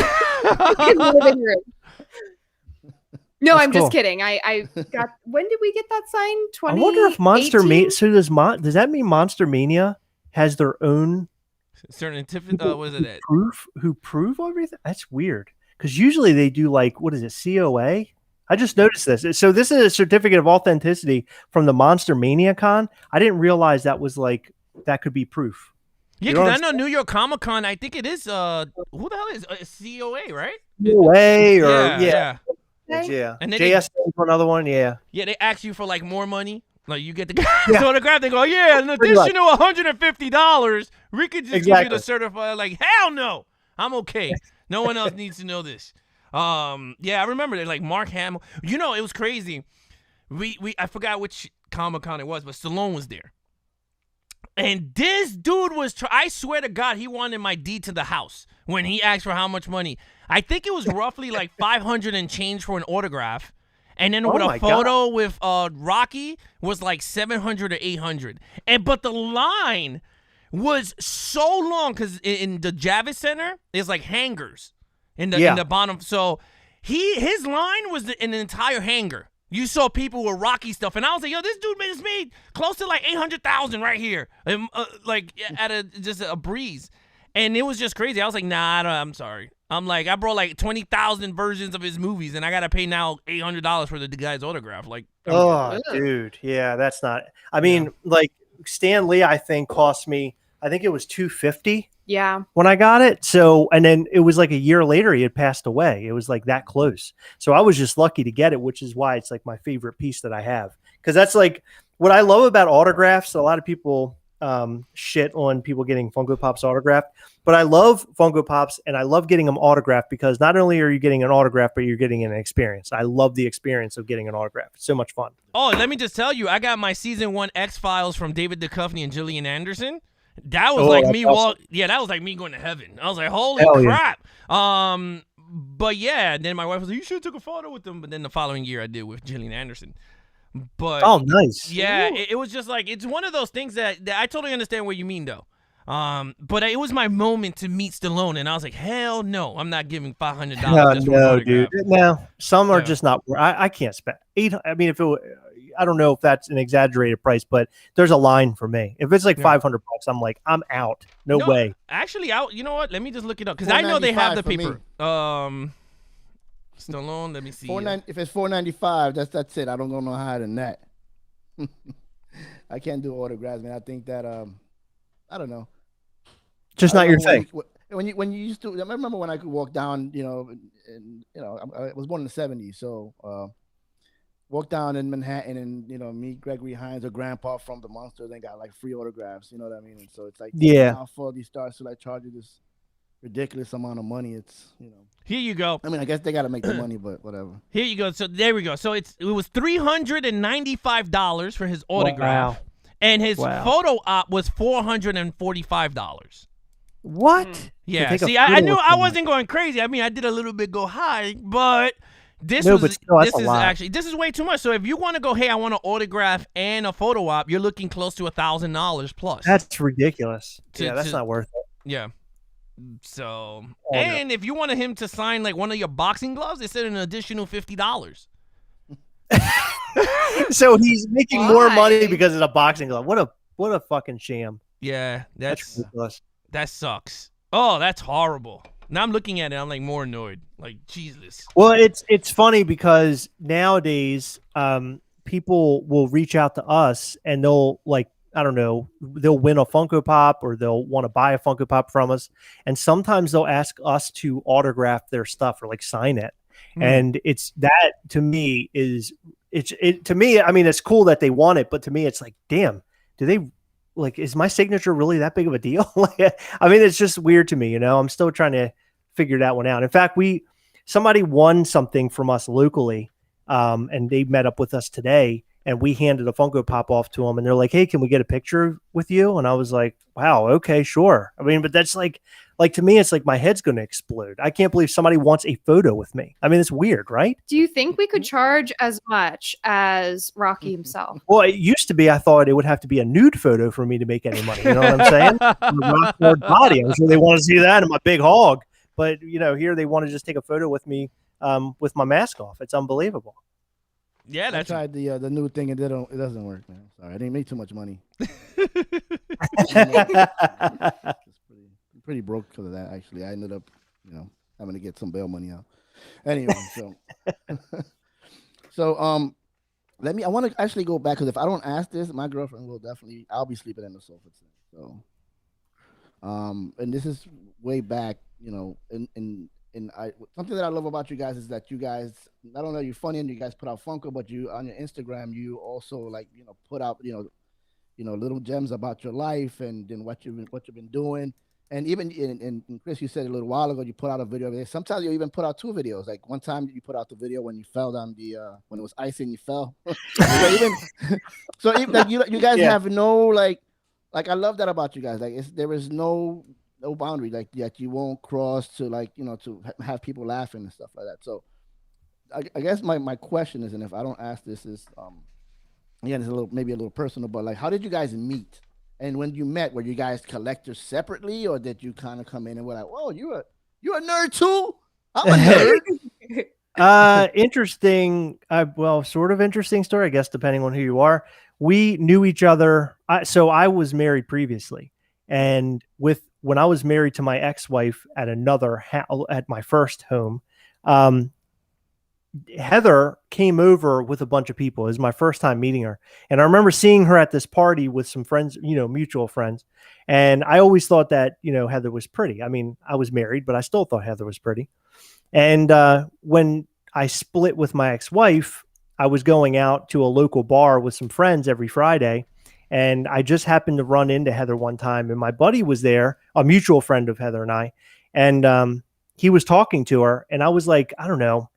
the living room. No, That's I'm cool. just kidding. I got, when did we get that signed? I wonder if Monster 2018? Mania. So does that mean Monster Mania has their own Certain what is it? proof who prove everything? That's weird. because usually they do like, what is it, COA? I just noticed this. So this is a certificate of authenticity from the Monster Mania Con. I didn't realize that was like, that could be proof. Yeah, because I know New York Comic Con, I think it is, who the hell is COA, right? COA or, yeah. Yeah. And then JS for another one, yeah. Yeah, they ask you for like more money. Like you get the guy's autograph, they go, yeah, an additional $150. We could just give you the certified. Like, hell no, I'm okay. No one else needs to know this. Yeah, I remember that. Like Mark Hamill. You know, it was crazy. I forgot which Comic Con it was, but Stallone was there. And this dude was, I swear to God, he wanted my deed to the house when he asked for how much money. I think it was roughly like 500 and change for an autograph. And then with a photo with Rocky was like 700 or 800. But the line was so long because in the Javits Center, there's like hangars in the bottom. So his line was an entire hangar. You saw people with Rocky stuff, and I was like, yo, this dude just made close to like 800,000 right here, like at just a breeze. And it was just crazy. I was like, nah, I'm sorry. I'm like, I brought like 20,000 versions of his movies, and I got to pay now $800 for the guy's autograph. Like, dude. Yeah, that's not. I mean, like Stan Lee, I think cost me, I think it was $250. Yeah. When I got it. So, and then it was like a year later, he had passed away. It was like that close. So I was just lucky to get it, which is why it's like my favorite piece that I have. Because that's like what I love about autographs. A lot of people shit on people getting Funko Pops autographed, but I love Funko Pops and I love getting them autographed because not only are you getting an autograph, but you're getting an experience. I love the experience of getting an autograph. It's so much fun. Oh, let me just tell you, I got my season 1 X-Files from David Duchovny and Gillian Anderson. That was like me that was like me going to heaven. I was like, holy crap. Yeah. But yeah, then my wife was like, you should have took a photo with them. But then the following year I did with Gillian Anderson. But nice. Yeah, it was just like, it's one of those things that I totally understand what you mean though. But it was my moment to meet Stallone, and I was like, hell no, I'm not giving $500 just for an autograph. Dude. No, some are just not. I can't spend $800. I mean, I don't know if that's an exaggerated price, but there's a line for me. If it's like $500, I'm like, I'm out. No way. Actually, you know what? Let me just look it up because I know they have the paper. Stallone, let me see. If it's $495, that's it. I don't go no higher than that. I can't do autographs, man. I think that I don't know. Just not your thing. When you used to, I remember when I could walk down, and I was born in the 70s, so walk down in Manhattan and meet Gregory Hines or Grandpa from the Monsters and got like free autographs. You know what I mean? And so it's like now for these stars to like charge you this ridiculous amount of money. It's Here you go. I mean, I guess they got to make the money, but whatever. Here you go. So there we go. So it was $395 for his autograph. Wow. And his photo op was $445. What? Yeah. See, I knew I wasn't going crazy. I mean, I did a little bit go high, but this is way too much. So if you want to go, hey, I want an autograph and a photo op, you're looking close to $1,000 plus. That's ridiculous. That's not worth it. Yeah. So, if you wanted him to sign like one of your boxing gloves, they said an additional $50. So he's making more money because it's a boxing glove. What a fucking sham. Yeah, that's ridiculous. That sucks. Oh, that's horrible. Now I'm looking at it, I'm like more annoyed. Like, Jesus. Well, it's funny because nowadays people will reach out to us and they'll like, I don't know, they'll win a Funko Pop or they'll want to buy a Funko Pop from us. And sometimes they'll ask us to autograph their stuff or like sign it. And it's that to me is to me, I mean, it's cool that they want it, but to me, it's like, damn, do they like, is my signature really that big of a deal? I mean, it's just weird to me, I'm still trying to figure that one out. In fact, somebody won something from us locally, and they met up with us today. And we handed a Funko Pop off to them, and they're like, "Hey, can we get a picture with you?" And I was like, "Wow, okay, sure." I mean, but that's like to me, it's like my head's going to explode. I can't believe somebody wants a photo with me. I mean, it's weird, right? Do you think we could charge as much as Rocky himself? Well, it used to be. I thought it would have to be a nude photo for me to make any money. You know what I'm saying? Rock hard body. I'm sure they want to see that in my big hog. But here they want to just take a photo with me with my mask off. It's unbelievable. Yeah, I tried the new thing and it doesn't work, man. Sorry, I didn't make too much money. It's pretty broke because of that. Actually, I ended up, having to get some bail money out. Anyway, so I want to actually go back, because if I don't ask this, my girlfriend will definitely. I'll be sleeping in the sofa today. So, and this is way back, something that I love about you guys is that you guys, not only are you funny and you guys put out Funko, but you on your Instagram you also put out little gems about your life and then what you've been doing. And even in Chris, you said a little while ago, you put out a video of it. Sometimes you even put out 2 videos. Like one time you put out the video when you fell down when it was icy and you fell. so even like you guys have no like I love that about you guys. Like there is no boundary like that you won't cross to to have people laughing and stuff like that. So I guess my question is, and if I don't ask this, is again, it's maybe a little personal, but like, how did you guys meet? And when you met, were you guys collectors separately, or did you kind of come in and were like, "Whoa, you a nerd too? I'm a nerd." Interesting. Well, sort of interesting story, I guess, depending on who you are. We knew each other. So I was married previously, and when I was married to my ex-wife at at my first home, Heather came over with a bunch of people. It was my first time meeting her. And I remember seeing her at this party with some friends, mutual friends. And I always thought that, Heather was pretty. I mean, I was married, but I still thought Heather was pretty. And when I split with my ex-wife, I was going out to a local bar with some friends every Friday. And I just happened to run into Heather one time. And my buddy was there, a mutual friend of Heather and I. And he was talking to her. And I was like, I don't know.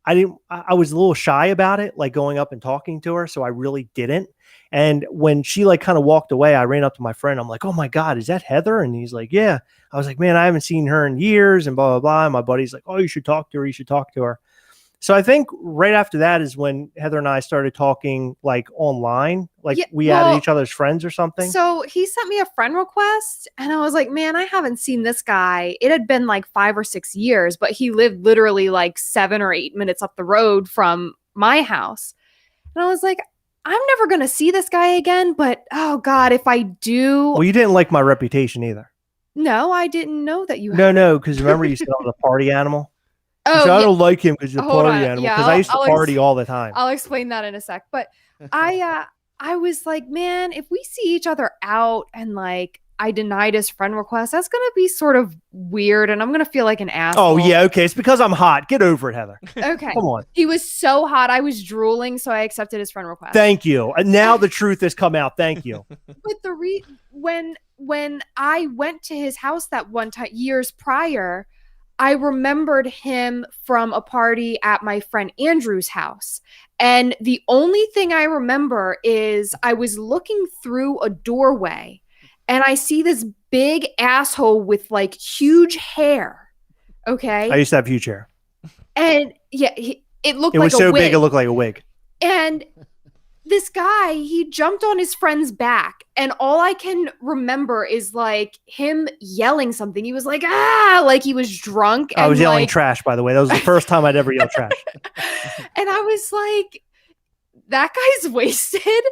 I was a little shy about it, like going up and talking to her. So I really didn't. And when she kind of walked away, I ran up to my friend. I'm like, "Oh my God, is that Heather?" And he's like, "Yeah." I was like, "Man, I haven't seen her in years," and blah, blah, blah. And my buddy's like, "Oh, you should talk to her. You should talk to her." So I think right after that is when Heather and I started talking online, we added each other's friends or something. So he sent me a friend request and I was like, man, I haven't seen this guy. It had been 5 or 6 years, but he lived literally 7 or 8 minutes up the road from my house. And I was like, I'm never going to see this guy again, but oh God, if I do. Well, you didn't like my reputation either. No, I didn't know that you had. No, because remember you said I was a party animal? Oh, so I don't like him because he's a party animal. Because I used to party all the time. I'll explain that in a sec. But I was like, man, if we see each other out and I denied his friend request, that's gonna be sort of weird, and I'm gonna feel like an asshole. Oh yeah, okay. It's because I'm hot. Get over it, Heather. Okay, come on. He was so hot, I was drooling, so I accepted his friend request. Thank you. And now the truth has come out. Thank you. But when I went to his house that one time years prior, I remembered him from a party at my friend Andrew's house. And the only thing I remember is I was looking through a doorway and I see this big asshole with huge hair. Okay. I used to have huge hair. And yeah, it looked like a wig. It was so big, it looked like a wig. And this guy, he jumped on his friend's back, and all I can remember is him yelling something. He was like, "Ah!" Like he was drunk. I was yelling trash, by the way. That was the first time I'd ever yelled trash. And I was like, that guy's wasted.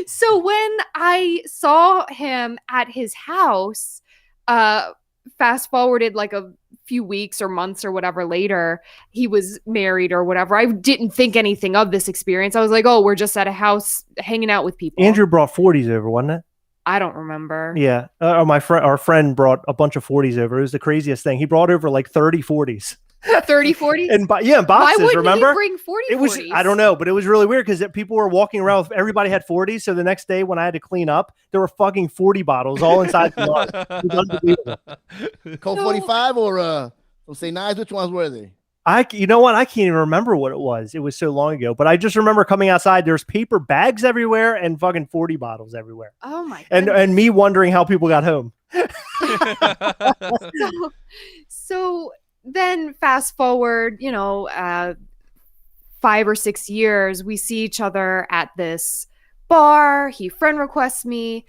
So when I saw him at his house, fast forwarded a few weeks or months or whatever later, he was married or whatever. I didn't think anything of this experience. I was like, oh, we're just at a house hanging out with people. Andrew brought 40s over, wasn't it? I don't remember. Yeah. Our friend brought a bunch of 40s over. It was the craziest thing. He brought over 30 40s. 30 40s? And boxes, why wouldn't remember? He bring 40 it was 40s? I don't know, but it was really weird because people were walking around with, everybody had 40s. So the next day when I had to clean up, there were fucking 40 bottles all inside the yard. It was unbelievable. Colt 45 or St. Ives? Which ones were they? You know what? I can't even remember what it was. It was so long ago. But I just remember coming outside. There's paper bags everywhere and fucking 40 bottles everywhere. Oh my God. And me wondering how people got home. So then fast forward, 5 or 6 years, we see each other at this bar. He friend requests me.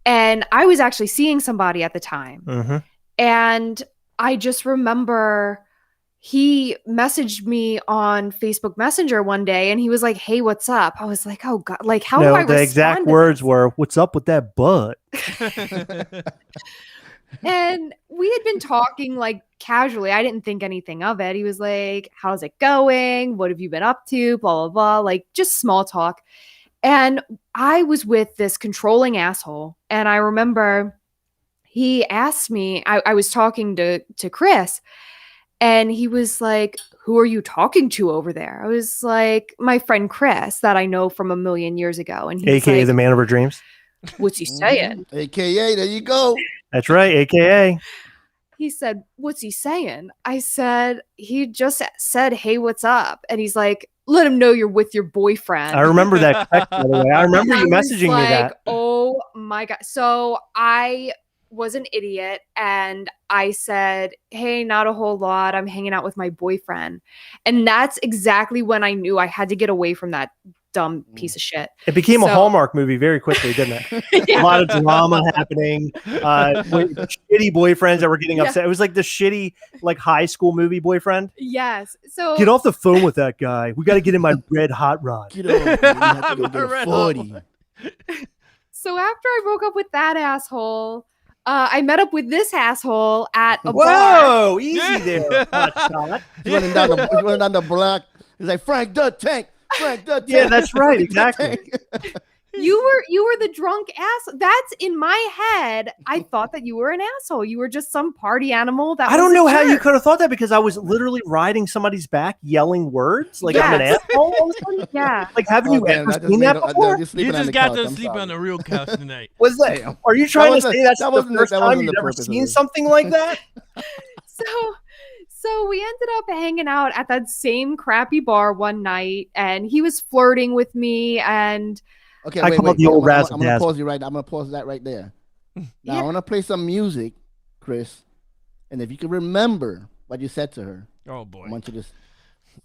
And I was actually seeing somebody at the time. Mm-hmm. And I just remember he messaged me on Facebook Messenger one day and he was like, hey, what's up? I was like, oh God, how do I respond? The exact words were, what's up with that butt? And we had been talking like casually. I didn't think anything of it. He was like, how's it going? What have you been up to? Blah, blah, blah. Like just small talk. And I was with this controlling asshole. And I remember he asked me, I was talking to Chris, and he was like, who are you talking to over there? I was like, my friend Chris that I know from a million years ago. And he's AKA like, the man of her dreams. what's he saying? AKA, there you go. That's right, AKA. He said, what's he saying? I said, he just said, hey, what's up? And he's like, let him know you're with your boyfriend. I remember that text, by the way. I remember you messaging me that. Oh my God. So I was an idiot and I said, hey, not a whole lot. I'm hanging out with my boyfriend. And that's exactly when I knew I had to get away from that dumb piece of shit. It became a Hallmark movie very quickly, didn't it? Yeah. A lot of drama happening. Shitty boyfriends that were getting upset. It was like the shitty, like high school movie boyfriend. Yes. So get off the phone with that guy. We got to get in my red hot rod. Get over. You have to go get a 40. So after I broke up with that asshole, I met up with this asshole at a bar. Whoa, easy there. He's running down the block. He's like, Frank the Tank. Frank the Tank. Yeah, that's right. Exactly. You were the drunk ass. That's in my head. I thought that you were an asshole. You were just some party animal. That I don't know how you could have thought that, because I was literally riding somebody's back, yelling words like I'm an asshole. Yeah. Like, haven't you ever seen that before? You just got to sleep on the real couch tonight. Was that? Are you trying to say that's the first time you've ever seen something like that? So we ended up hanging out at that same crappy bar one night, and he was flirting with me. And okay, wait. I'm gonna pause you right now. I'm gonna pause that right there. Now I want to play some music, Chris, and if you can remember what you said to her, oh boy, I want you to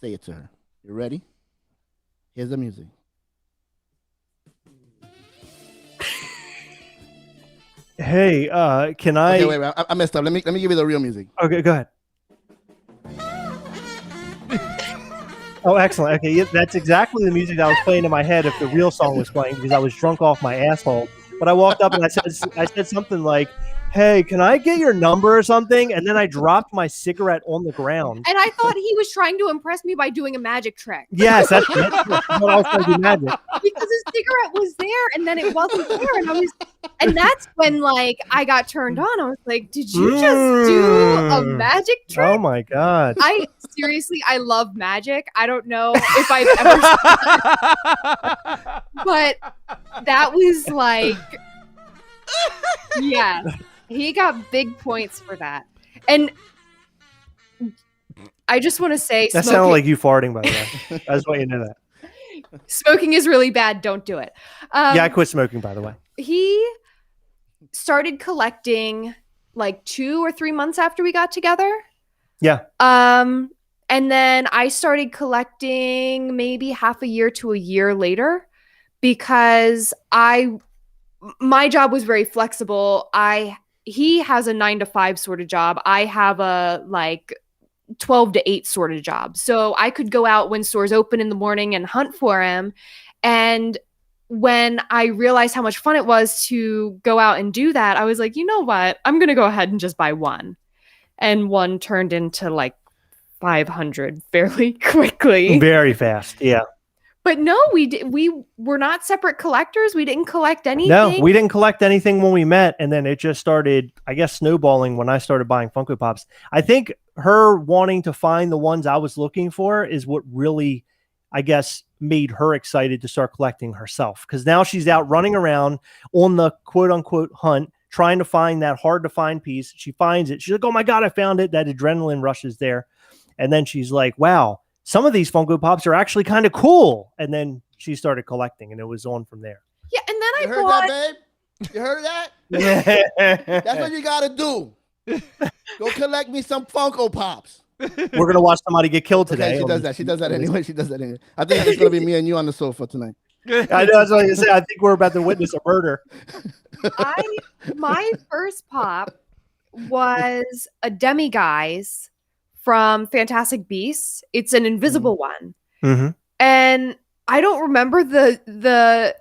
say it to her. You ready? Here's the music. Hey, can I? Okay, wait. I messed up. Let me give you the real music. Okay, go ahead. Oh, excellent. Okay, that's exactly the music that was playing in my head if the real song was playing, because I was drunk off my asshole. But I walked up and I said something like, hey, can I get your number or something? And then I dropped my cigarette on the ground. And I thought he was trying to impress me by doing a magic trick. Yes, that's what I was trying to do, magic. Because his cigarette was there and then it wasn't there. And that's when like I got turned on. I was like, did you just do a magic trick? Oh my God. I love magic. I don't know if I've ever but that was like, yeah. He got big points for that. And I just want to say, that sounded like you farting, by the way. I just want you to know that. Smoking is really bad. Don't do it. Yeah, I quit smoking, by the way. He started collecting like 2 or 3 months after we got together. Yeah. And then I started collecting maybe half a year to a year later, because my job was very flexible. He has a 9-to-5 sort of job. I have a like 12 to 8 sort of job. So I could go out when stores open in the morning and hunt for him. And when I realized how much fun it was to go out and do that, I was like, you know what? I'm going to go ahead and just buy one. And one turned into like 500 fairly quickly. Very fast. Yeah. But no, we were not separate collectors. We didn't collect anything. No, we didn't collect anything when we met. And then it just started, I guess, snowballing when I started buying Funko Pops. I think her wanting to find the ones I was looking for is what really, I guess, made her excited to start collecting herself. Because now she's out running around on the quote unquote hunt, trying to find that hard to find piece. She finds it. She's like, oh my God, I found it. That adrenaline rush is there. And then she's like, wow, some of these Funko Pops are actually kind of cool. And then she started collecting, and it was on from there. Yeah, and then you heard that, babe? You heard that? That's what you got to do. Go collect me some Funko Pops. We're going to watch somebody get killed today. Okay, she does that. She does that anyway. I think it's going to be me and you on the sofa tonight. I know. That's what I was going to say. I think we're about to witness a murder. My first pop was a Demiguise from Fantastic Beasts. It's an invisible one. Mm-hmm. And I don't remember the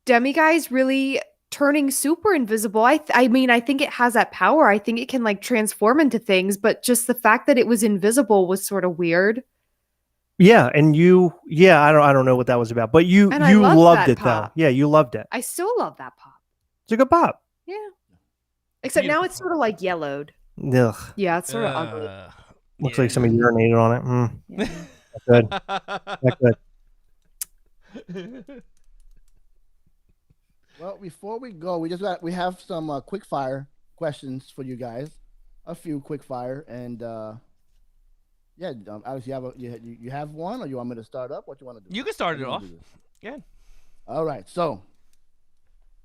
Demiguise really turning super invisible. I mean, I think it has that power. I think it can like transform into things, but just the fact that it was invisible was sort of weird. Yeah, and I don't know what that was about, but you loved it pop. Though. Yeah, you loved it. I still love that pop. It's a good pop. Yeah. Except now it's sort of like yellowed. Ugh. Yeah, it's sort of ugly. Looks like somebody urinated on it. Yeah. Not good. Well, before we go, we have some quick fire questions for you guys. A few quick fire, and Alex, you have one, or you want me to start up? What you want to do? You can start it off. Yeah. All right. So,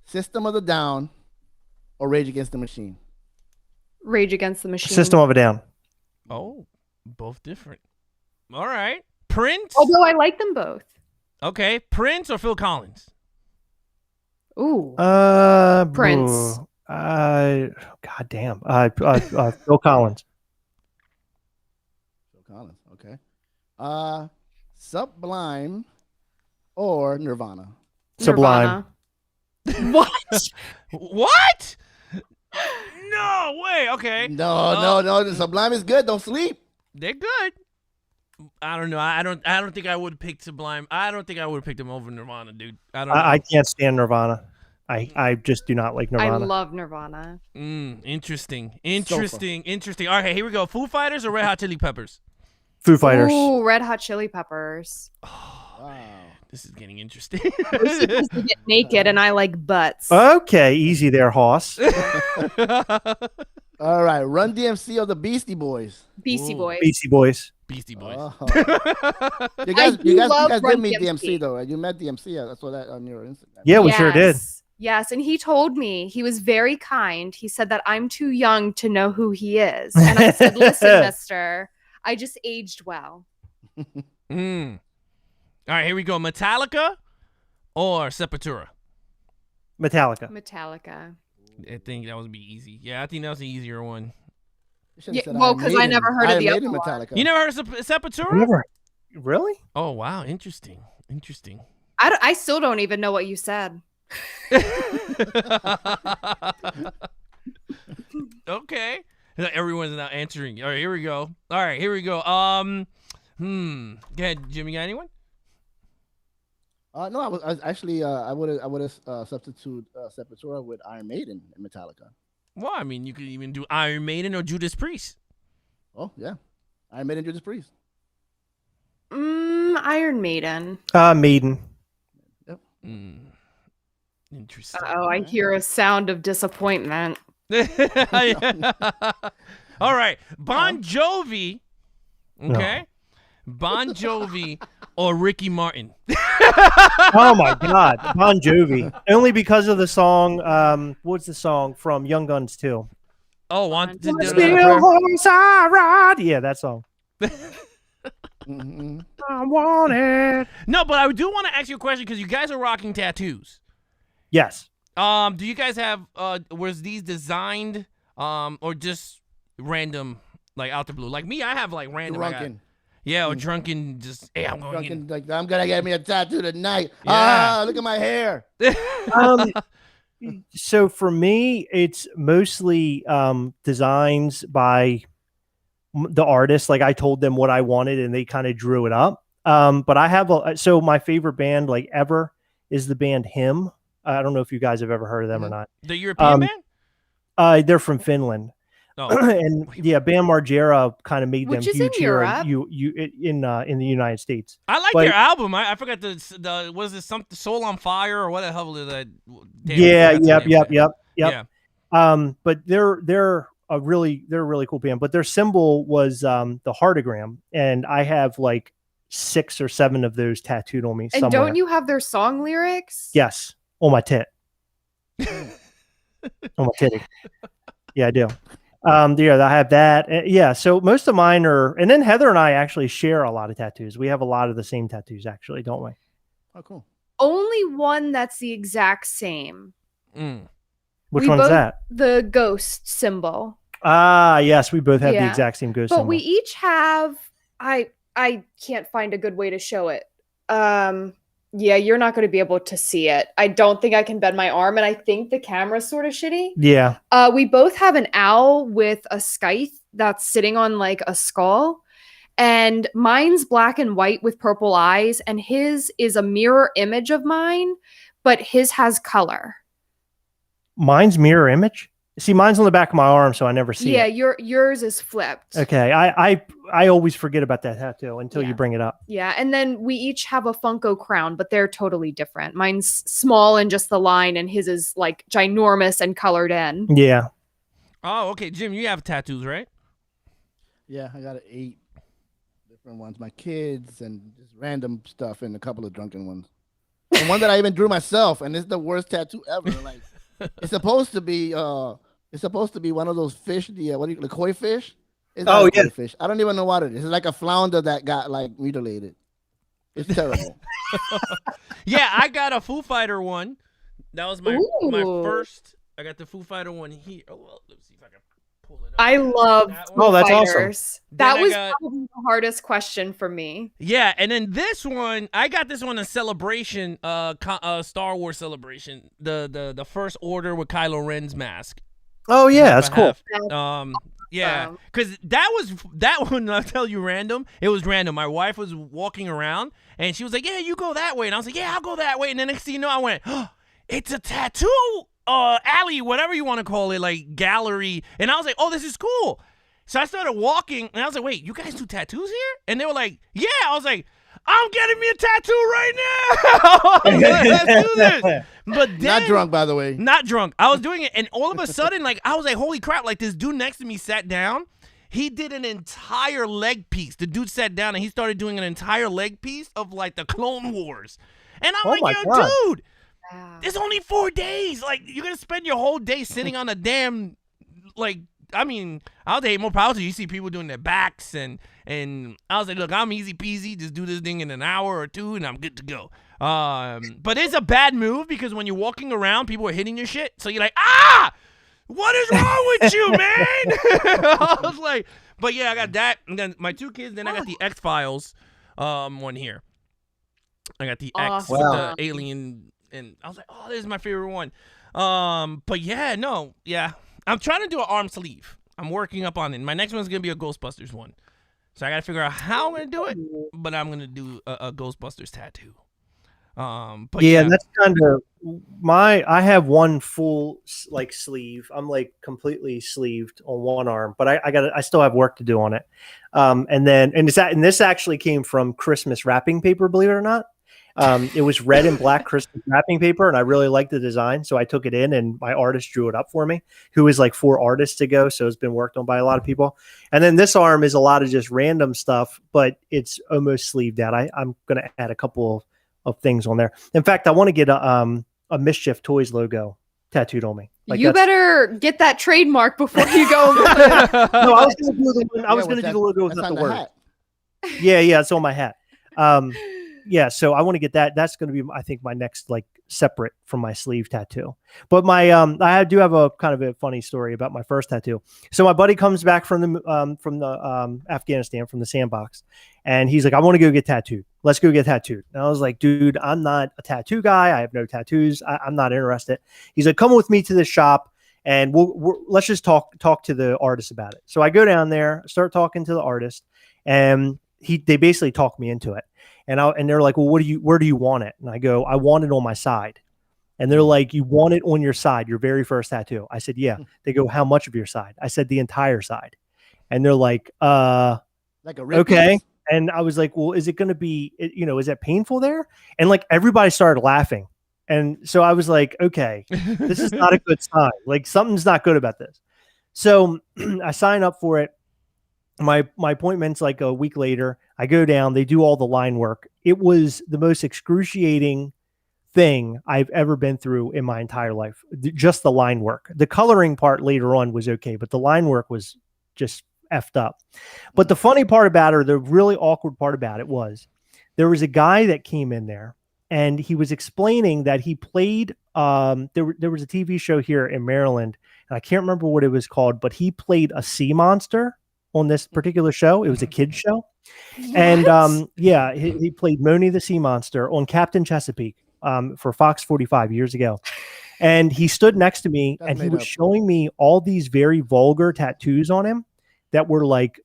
System of the Down or Rage Against the Machine? Rage Against the Machine. System of a Down. Oh, both different. All right. Prince. Although I like them both. Okay. Prince or Phil Collins? Ooh. Prince. God damn. Phil Collins. Phil Collins. Okay. Sublime or Nirvana? Sublime. Nirvana. What? What? No way. Okay. No. Sublime is good. Don't sleep. They're good. I don't know. I don't think I would have picked Sublime. I don't think I would have picked them over Nirvana, dude. I can't stand Nirvana. I just do not like Nirvana. I love Nirvana. Interesting. All right, here we go. Foo Fighters or Red Hot Chili Peppers? Foo Fighters. Ooh, Red Hot Chili Peppers. Oh, wow. This is getting interesting. They get naked and I like butts. Okay, easy there, Hoss. All right, Run DMC or the Beastie Boys? Beastie Boys. Beastie Boys. Beastie Boys. You guys did meet DMC though. You met DMC. I saw that on your Instagram. Yeah, we sure did. Yes, and he told me, he was very kind. He said that I'm too young to know who he is. And I said, listen, mister, I just aged well. All right, here we go. Metallica or Sepultura? Metallica. I think that would be easy. Yeah, I think that was the easier one. Yeah, well, because I never heard of the other Metallica. One. You never heard of Sepultura? Never. Really? Oh, wow. Interesting. I still don't even know what you said. Okay. Everyone's now answering. All right, here we go. Go ahead, Jimmy, got anyone? No, I was actually I would have substituted Sepultura with Iron Maiden and Metallica. Well, I mean, you could even do Iron Maiden or Judas Priest. Oh yeah, Iron Maiden, Judas Priest. Iron Maiden. Maiden. Yep. Interesting. Oh, I hear a sound of disappointment. All right, Bon Jovi. Okay. No. Bon Jovi or Ricky Martin? Oh my God, Bon Jovi. Only because of the song. What's the song from Young Guns 2? Oh, yeah, that song. I want it. No, but I do want to ask you a question because you guys are rocking tattoos. Yes. Do you guys have? Was these designed? Or just random, like out the blue? Like me, I have like random. Drunken. Yeah, or drunken, just, hey, I'm going in. Like, I'm going to get me a tattoo tonight. Yeah. Look at my hair. So for me, it's mostly designs by the artist. Like I told them what I wanted and they kind of drew it up. But I have, so my favorite band like ever is the band Him. I don't know if you guys have ever heard of them or not. The European band? They're from Finland. Oh. And yeah, Bam Margera kind of made them huge here in the United States. I like their album. I forgot the was it something Soul on Fire or what the hell is that? Yep. But they're a really cool band. But their symbol was the heartagram, and I have like 6 or 7 of those tattooed on me. And somewhere. Don't you have their song lyrics? Yes, on my tit. On my titty. Yeah, I do. Yeah, I have that. Yeah, so most of mine are, and then Heather and I actually share a lot of tattoos. We have a lot of the same tattoos, actually, don't we? Oh, cool. Only one that's the exact same. Which one's that? The ghost symbol. Ah, yes, we both have the exact same ghost symbol. But we each have, I can't find a good way to show it. Yeah, you're not going to be able to see it. I don't think I can bend my arm, and I think the camera's sort of shitty. Yeah. We both have an owl with a scythe that's sitting on like a skull, and mine's black and white with purple eyes, and his is a mirror image of mine, but his has color. Mine's mirror image? See, mine's on the back of my arm, so I never see it. Yeah, yours is flipped. Okay, I always forget about that tattoo until you bring it up. Yeah, and then we each have a Funko crown, but they're totally different. Mine's small and just the line, and his is like ginormous and colored in. Yeah. Oh, okay, Jim, you have tattoos, right? Yeah, I got 8 different ones. My kids and just random stuff, and a couple of drunken ones. And one that I even drew myself, and it's the worst tattoo ever. Like, it's supposed to be one of those fish, the koi fish. It's not a koi fish. I don't even know what it is. It's like a flounder that got like mutilated. It's terrible. Yeah, I got a Foo Fighter one. That was my first. I got the Foo Fighter one here. Oh, well, let's see if I can pull it up. I love Foo that's Fighters. awesome. That was probably the hardest question for me. Yeah, and then this one, I got this one a celebration, Star Wars celebration. The First Order with Kylo Ren's mask. Oh yeah, that's cool. Yeah, because that one. I'll tell you, random. It was random. My wife was walking around, and she was like, "Yeah, you go that way," and I was like, "Yeah, I'll go that way." And then next thing you know, I went, "Oh, it's a tattoo alley, whatever you want to call it, like gallery." And I was like, "Oh, this is cool." So I started walking, and I was like, "Wait, you guys do tattoos here?" And they were like, "Yeah." I was like, "I'm getting me a tattoo right now." Let's do this. But then, not drunk, by the way. Not drunk. I was doing it, and all of a sudden, like, I was like, "Holy crap!" Like, this dude next to me sat down. He did an entire leg piece. The dude sat down, and he started doing an entire leg piece of like the Clone Wars. And I'm like, "Yo, dude, it's only 4 days. Like, you're gonna spend your whole day sitting on a damn like." I mean, I'll say more power to you. You see people doing their backs, and I was like, look, I'm easy peasy. Just do this thing in an hour or 2, and I'm good to go. But it's a bad move because when you're walking around, people are hitting your shit. So you're like, what is wrong with you, man? I was like, but yeah, I got that. And then my 2 kids. Then I got the X-Files one here. I got the X with the alien, and I was like, oh, this is my favorite one. But yeah, no, yeah. I'm trying to do an arm sleeve. I'm working up on it. My next one's going to be a Ghostbusters one. So I got to figure out how I'm going to do it, but I'm going to do a Ghostbusters tattoo. But yeah, that's kind of I have one full like sleeve. I'm like completely sleeved on one arm, but I still have work to do on it. And this actually came from Christmas wrapping paper, believe it or not. It was red and black Christmas wrapping paper, and I really liked the design, so I took it in, and my artist drew it up for me, who is like 4 artists ago, so it's been worked on by a lot of people. And then this arm is a lot of just random stuff, but it's almost sleeved out. I'm going to add a couple of things on there. In fact, I want to get a Mischief Toys logo tattooed on me. Like you better get that trademark before you go. No, I was going to do the logo without the word. Yeah, it's on my hat. Yeah, so I want to get that. That's going to be, I think, my next like separate from my sleeve tattoo. But my I do have a kind of a funny story about my first tattoo. So my buddy comes back from the Afghanistan, from the sandbox, and he's like, "I want to go get tattooed. Let's go get tattooed." And I was like, "Dude, I'm not a tattoo guy. I have no tattoos. I'm not interested." He's like, "Come with me to the shop, and let's just talk to the artist about it." So I go down there, start talking to the artist, and they basically talk me into it. And they're like, "Well, where do you want it?" And I go, "I want it on my side." And they're like, "You want it on your side, your very first tattoo?" I said, "Yeah." They go, "How much of your side?" I said, "The entire side." And they're like, like a rib okay. piece? And I was like, "Well, is it going to be, is it painful there?" And like everybody started laughing. And so I was like, okay, this is not a good sign. Like something's not good about this. So I sign up for it. My appointment's like a week later. I go down, they do all the line work. It was the most excruciating thing I've ever been through in my entire life. Just the line work. The coloring part later on was okay, but the line work was just effed up. But the funny part about it, or the really awkward part about it, was there was a guy that came in there and he was explaining that he played there was a TV show here in Maryland, and I can't remember what it was called, but he played a sea monster on this particular show. It was a kid's show. And yeah, he played Moni the Sea Monster on Captain Chesapeake for Fox 45 years ago. And he stood next to me and he was showing me all these very vulgar tattoos on him that were like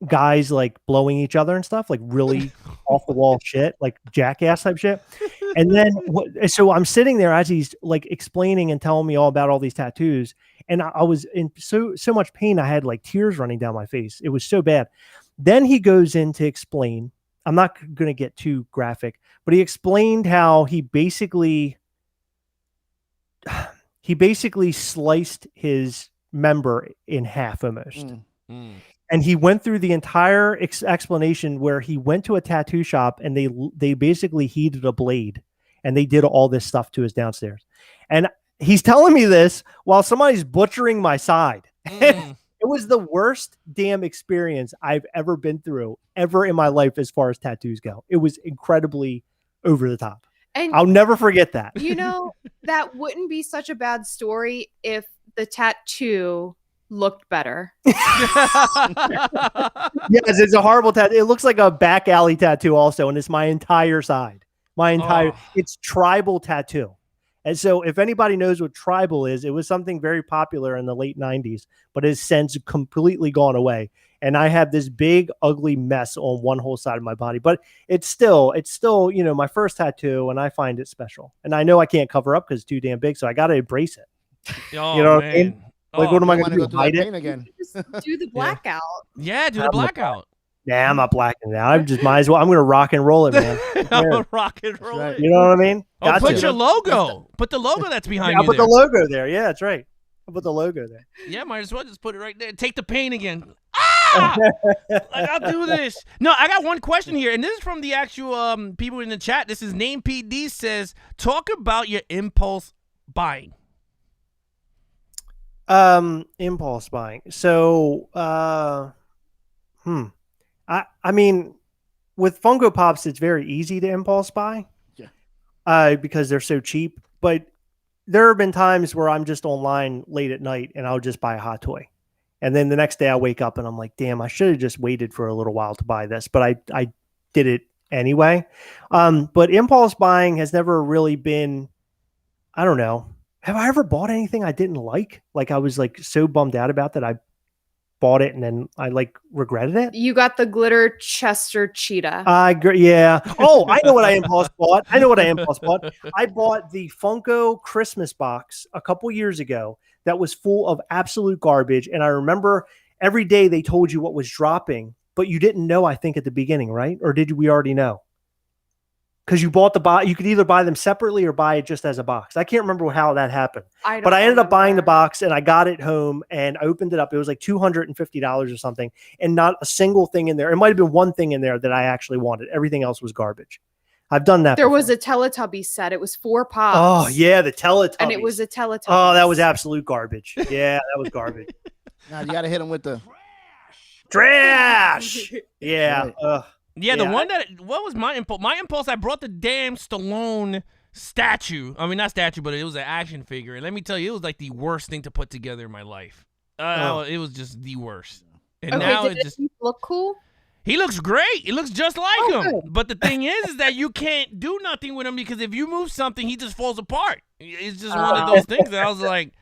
guys like blowing each other and stuff, like really off the wall shit, like jackass type shit. And then so I'm sitting there as he's like explaining and telling me all about all these tattoos. And I was in so much pain. I had like tears running down my face. It was so bad. Then he goes in to explain. I'm not going to get too graphic, but he explained how he basically sliced his member in half almost. And he went through the entire explanation where he went to a tattoo shop and they basically heated a blade and they did all this stuff to his downstairs. And he's telling me this while somebody's butchering my side. It was the worst damn experience I've ever been through ever in my life as far as tattoos go. It was incredibly over the top. And I'll never forget that. You know, that wouldn't be such a bad story if the tattoo looked better. Yes, it's a horrible tattoo. It looks like a back alley tattoo also, and it's my entire side. It's tribal tattoo. And so if anybody knows what tribal is, it was something very popular in the late 90s, but has since completely gone away. And I have this big, ugly mess on one whole side of my body, but it's still, you know, my first tattoo, and I find it special. And I know I can't cover up because it's too damn big, so I got to embrace it. Oh, you know what I mean? Like, what am I going to do? Hide it again? Just do the blackout. Yeah, do the blackout. Nah, I'm not blacking it out. I just might as well. I'm going to rock and roll it, man. I'm rock and roll it. You know what I mean? Put your logo. Put the logo that's behind you. I'll put the logo there. Yeah, that's right. I'll put the logo there. Yeah, might as well just put it right there. Take the pain again. Like, I'll do this. No, I got one question here, and this is from the actual people in the chat. This is Name PD says, talk about your impulse buying. Impulse buying. So, I mean, with Funko Pops, it's very easy to impulse buy. Yeah. Because they're so cheap. But there have been times where I'm just online late at night and I'll just buy a hot toy. And then the next day I wake up and I'm like, damn, I should have just waited for a little while to buy this. But I did it anyway. But impulse buying has never really been, I don't know. Have I ever bought anything I didn't like? Like I was like so bummed out about that I bought it and then I like regretted it. You got the glitter Chester cheetah. Yeah. Oh, I know what I impulse bought. I bought the Funko Christmas box a couple years ago that was full of absolute garbage. And I remember every day they told you what was dropping, but you didn't know, I think, at the beginning, right? Or did we already know? Because you bought the box, you could either buy them separately or buy it just as a box. I can't remember how that happened. But I ended up buying the box and I got it home and I opened it up. It was like $250 or something, and not a single thing in there. It might have been one thing in there that I actually wanted. Everything else was garbage. I've done that. There was a Teletubby set. It was 4 pops. Oh yeah, the Teletubbies. And it was a Teletubby. Oh, that was absolute garbage. Yeah, that was garbage. Now you got to hit them with the trash. Yeah. Yeah, the one that, what was my impulse? My impulse, I brought the damn Stallone statue. I mean, not statue, but it was an action figure. And let me tell you, it was like the worst thing to put together in my life. It was just the worst. And now did it just look cool? He looks great. He looks just like him. Good. But the thing is that you can't do nothing with him because if you move something, he just falls apart. It's just one of those things that I was like,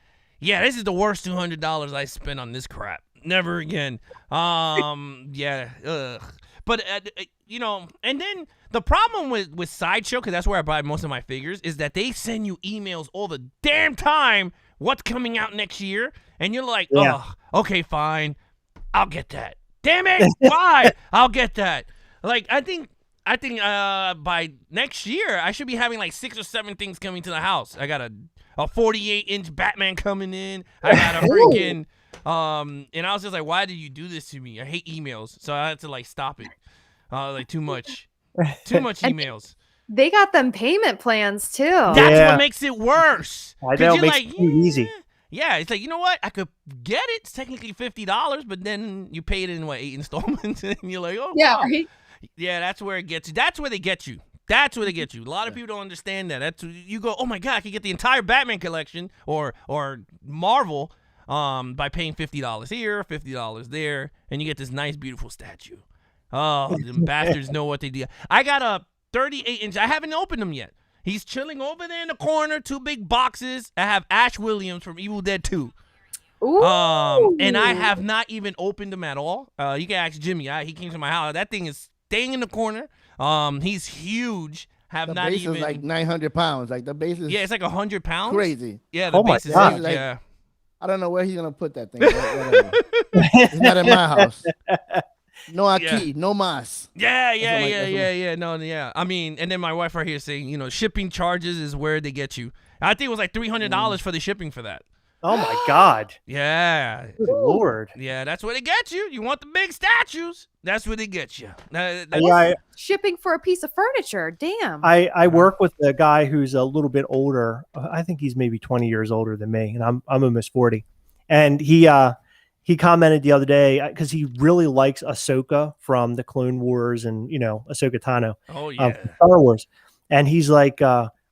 yeah, this is the worst $200 I spent on this crap. Never again. Yeah. Ugh. But, you know, and then the problem with Sideshow, because that's where I buy most of my figures, is that they send you emails all the damn time what's coming out next year. And you're like, oh, okay, fine. I'll get that. Damn it. Why? I'll get that. Like, I think by next year, I should be having like 6 or 7 things coming to the house. I got a 48-inch Batman coming in. I got a freaking... and I was just like, why did you do this to me? I hate emails. So I had to like stop it. Like too much emails. They got them payment plans too. That's what makes it worse. I know, it makes it too easy. Yeah, it's like, you know what? I could get it. It's technically $50, but then you pay it in 8 installments, and you're like, oh, yeah, wow. Right? Yeah, that's where it gets you. That's where they get you. That's where they get you. A lot of people don't understand that. That's you go, oh my god, I could get the entire Batman collection or Marvel. By paying $50 here, $50 there, and you get this nice, beautiful statue. Oh, the bastards know what they do. I got a 38-inch. I haven't opened them yet. He's chilling over there in the corner. 2 big boxes. I have Ash Williams from Evil Dead 2. Ooh. And I have not even opened them at all. You can ask Jimmy. He came to my house. That thing is staying in the corner. He's huge. Have the not base even. is like 900 pounds. Like the base is. Yeah, it's like 100 pounds. Crazy. Yeah, the base is God. huge. Like, Yeah. I don't know where he's gonna put that thing. It's not in my house. No Aki, no mas. Yeah. No, yeah. I mean, and then my wife right here saying, shipping charges is where they get you. I think it was like $300 for the shipping for that. Oh my God. Yeah. Good Lord. Yeah, that's where they get you. You want the big statues? That's where they get you. Shipping for a piece of furniture. Damn. I work with a guy who's a little bit older. I think he's maybe 20 years older than me, and I'm almost 40. And he commented the other day because he really likes Ahsoka from the Clone Wars and Ahsoka Tano. Oh yeah. Star Wars. And he's like,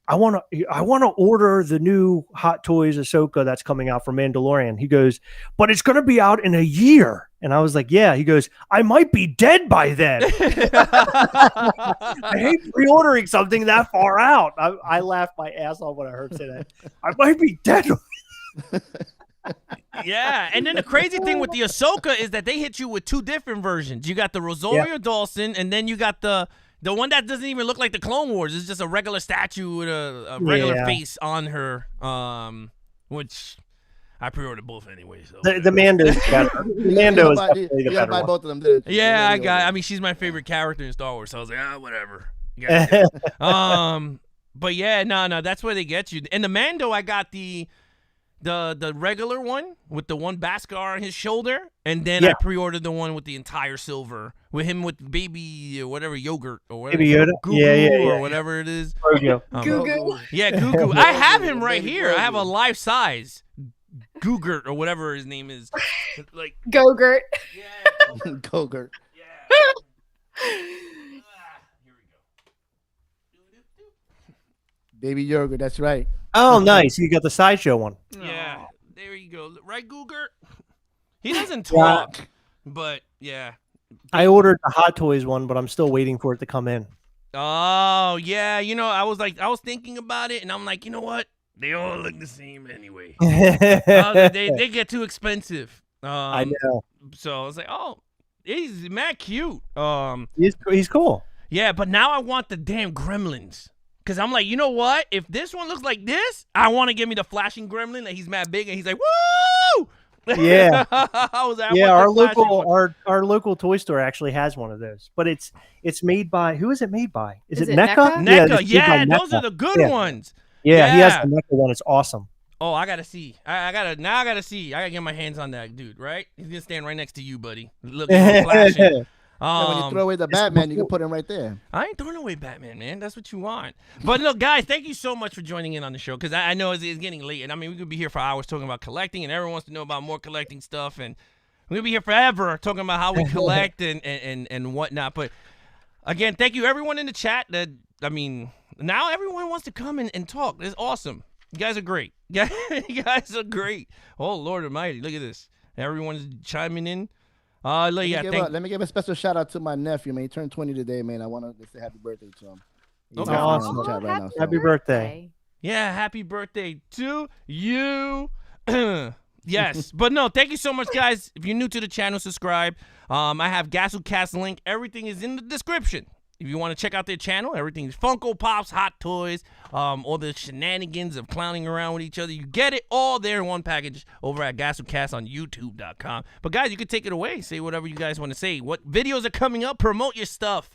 I want to order the new Hot Toys Ahsoka that's coming out for Mandalorian. He goes, but it's going to be out in a year. And I was like, yeah. He goes, I might be dead by then. I hate pre-ordering something that far out. I laughed my ass off when I heard say that. I might be dead. Yeah, and then the crazy thing with the Ahsoka is that they hit you with 2 different versions. You got the Rosario Dawson, and then you got the one that doesn't even look like the Clone Wars. It's just a regular statue with a regular face on her, which I pre-ordered both anyway. So the Mando's better. The Mando is definitely the better buy one. both of them, didn't you? yeah, I mean, she's my favorite character in Star Wars, so I was like, whatever. But yeah, no, that's where they get you. And the Mando, I got the regular one with the one Beskar on his shoulder, and then I pre-ordered the one with the entire silver with him with baby whatever yogurt or whatever, Baby Yoda, Goo or whatever it is. Goo. Yeah, Goo. I have him right here. I have a life size Googurt or whatever his name is. Like Gogurt. Yeah, Gogurt. Yeah. Here we go. Baby yogurt. That's right. Oh, nice. You got the sideshow one. Yeah, there you go. Right, Googurt? He doesn't talk, but yeah. I ordered the Hot Toys one, but I'm still waiting for it to come in. Oh, yeah. I was thinking about it, and I'm like, you know what? They all look the same anyway. They get too expensive. I know. So I was like, oh, he's mad cute. He's cool. Yeah, but now I want the damn gremlins. Because I'm like, you know what? If this one looks like this, I want to give me the flashing gremlin that he's mad big and he's like, woo! Yeah. Our local toy store actually has one of those. But it's made by, who is it made by? Is it NECA? NECA, yeah, those are the good ones. Yeah, he has the NECA one. It's awesome. Oh, I gotta see. I gotta see. I gotta get my hands on that dude, right? He's gonna stand right next to you, buddy. Look, flashing. When you throw away the Batman, you can put him right there. I ain't throwing away Batman, man. That's what you want. But look, guys, thank you so much for joining in on the show because I know it's getting late. And I mean, we could be here for hours talking about collecting, and everyone wants to know about more collecting stuff. And we're going to be here forever talking about how we collect and whatnot. But again, thank you, everyone in the chat. Now everyone wants to come and talk. It's awesome. You guys are great. You guys are great. Oh, Lord Almighty. Look at this. Everyone's chiming in. Let me give a special shout out to my nephew, man. He turned 20 today, man. I want to say happy birthday to him. Okay. Awesome. Happy birthday. Yeah, happy birthday to you. Yes, but no, thank you so much, guys. If you're new to the channel, subscribe. I have GastleCast link. Everything is in the description. If you want to check out their channel, everything is Funko Pops, Hot Toys, all the shenanigans of clowning around with each other. You get it all there in one package over at GastleCast on YouTube.com. But guys, you can take it away. Say whatever you guys want to say. What videos are coming up? Promote your stuff.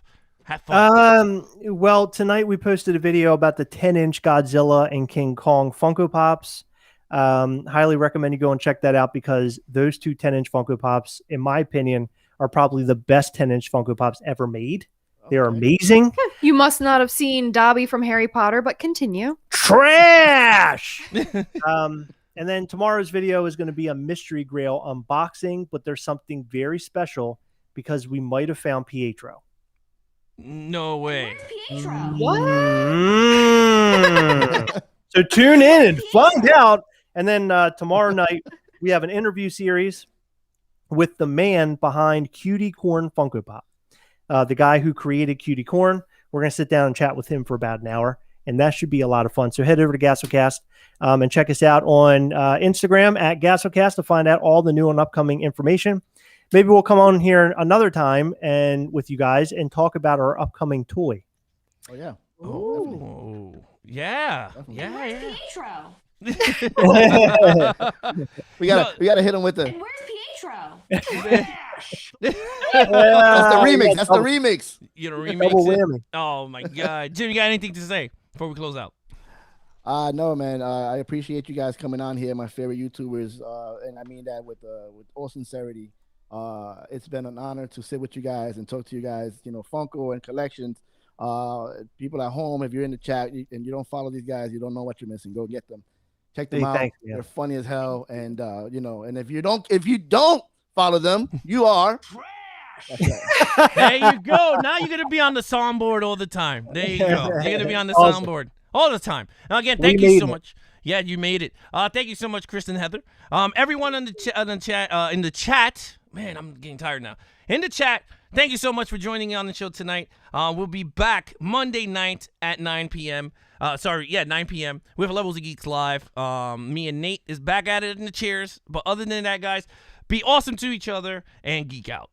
Have fun. Well, tonight we posted a video about the 10-inch Godzilla and King Kong Funko Pops. Highly recommend you go and check that out because those two 10-inch Funko Pops, in my opinion, are probably the best 10-inch Funko Pops ever made. They're amazing. You must not have seen Dobby from Harry Potter, but continue. Trash! And then tomorrow's video is going to be a Mystery Grail unboxing, but there's something very special because we might have found Pietro. No way. Pietro? What? So tune in and find out. And then tomorrow night, we have an interview series with the man behind Cutie Corn Funko Pop. the guy who created Cutie Corn. We're going to sit down and chat with him for about an hour, and that should be a lot of fun. So head over to GastleCast and check us out on Instagram at GastleCast to find out all the new and upcoming information. Maybe we'll come on here another time and with you guys and talk about our upcoming toy. Oh yeah. Oh, yeah. Yeah. Pietro? we gotta hit him with the. And where's Pietro? That's the remix. That's the remix. You know, remix it? Oh my God, Jim, you got anything to say before we close out? No, man. I appreciate you guys coming on here, my favorite YouTubers, and I mean that with all sincerity. It's been an honor to sit with you guys and talk to you guys. You know, Funko and collections. People at home, if you're in the chat and you don't follow these guys, you don't know what you're missing. Go get them. Check them out. Thanks, They're funny as hell, and you know. And if you don't follow them, you are trash. There you go. Now you're gonna be on the soundboard all the time. There you go. You're gonna be on the soundboard all the time. Now again, thank you so much. Yeah, you made it. Thank you so much, Kristen Heather. Everyone in the chat. Man, I'm getting tired now. In the chat, thank you so much for joining me on the show tonight. We'll be back Monday night at 9 p.m. 9 p.m. with Levels of Geeks Live. Me and Nate is back at it in the chairs. But other than that, guys, be awesome to each other and geek out.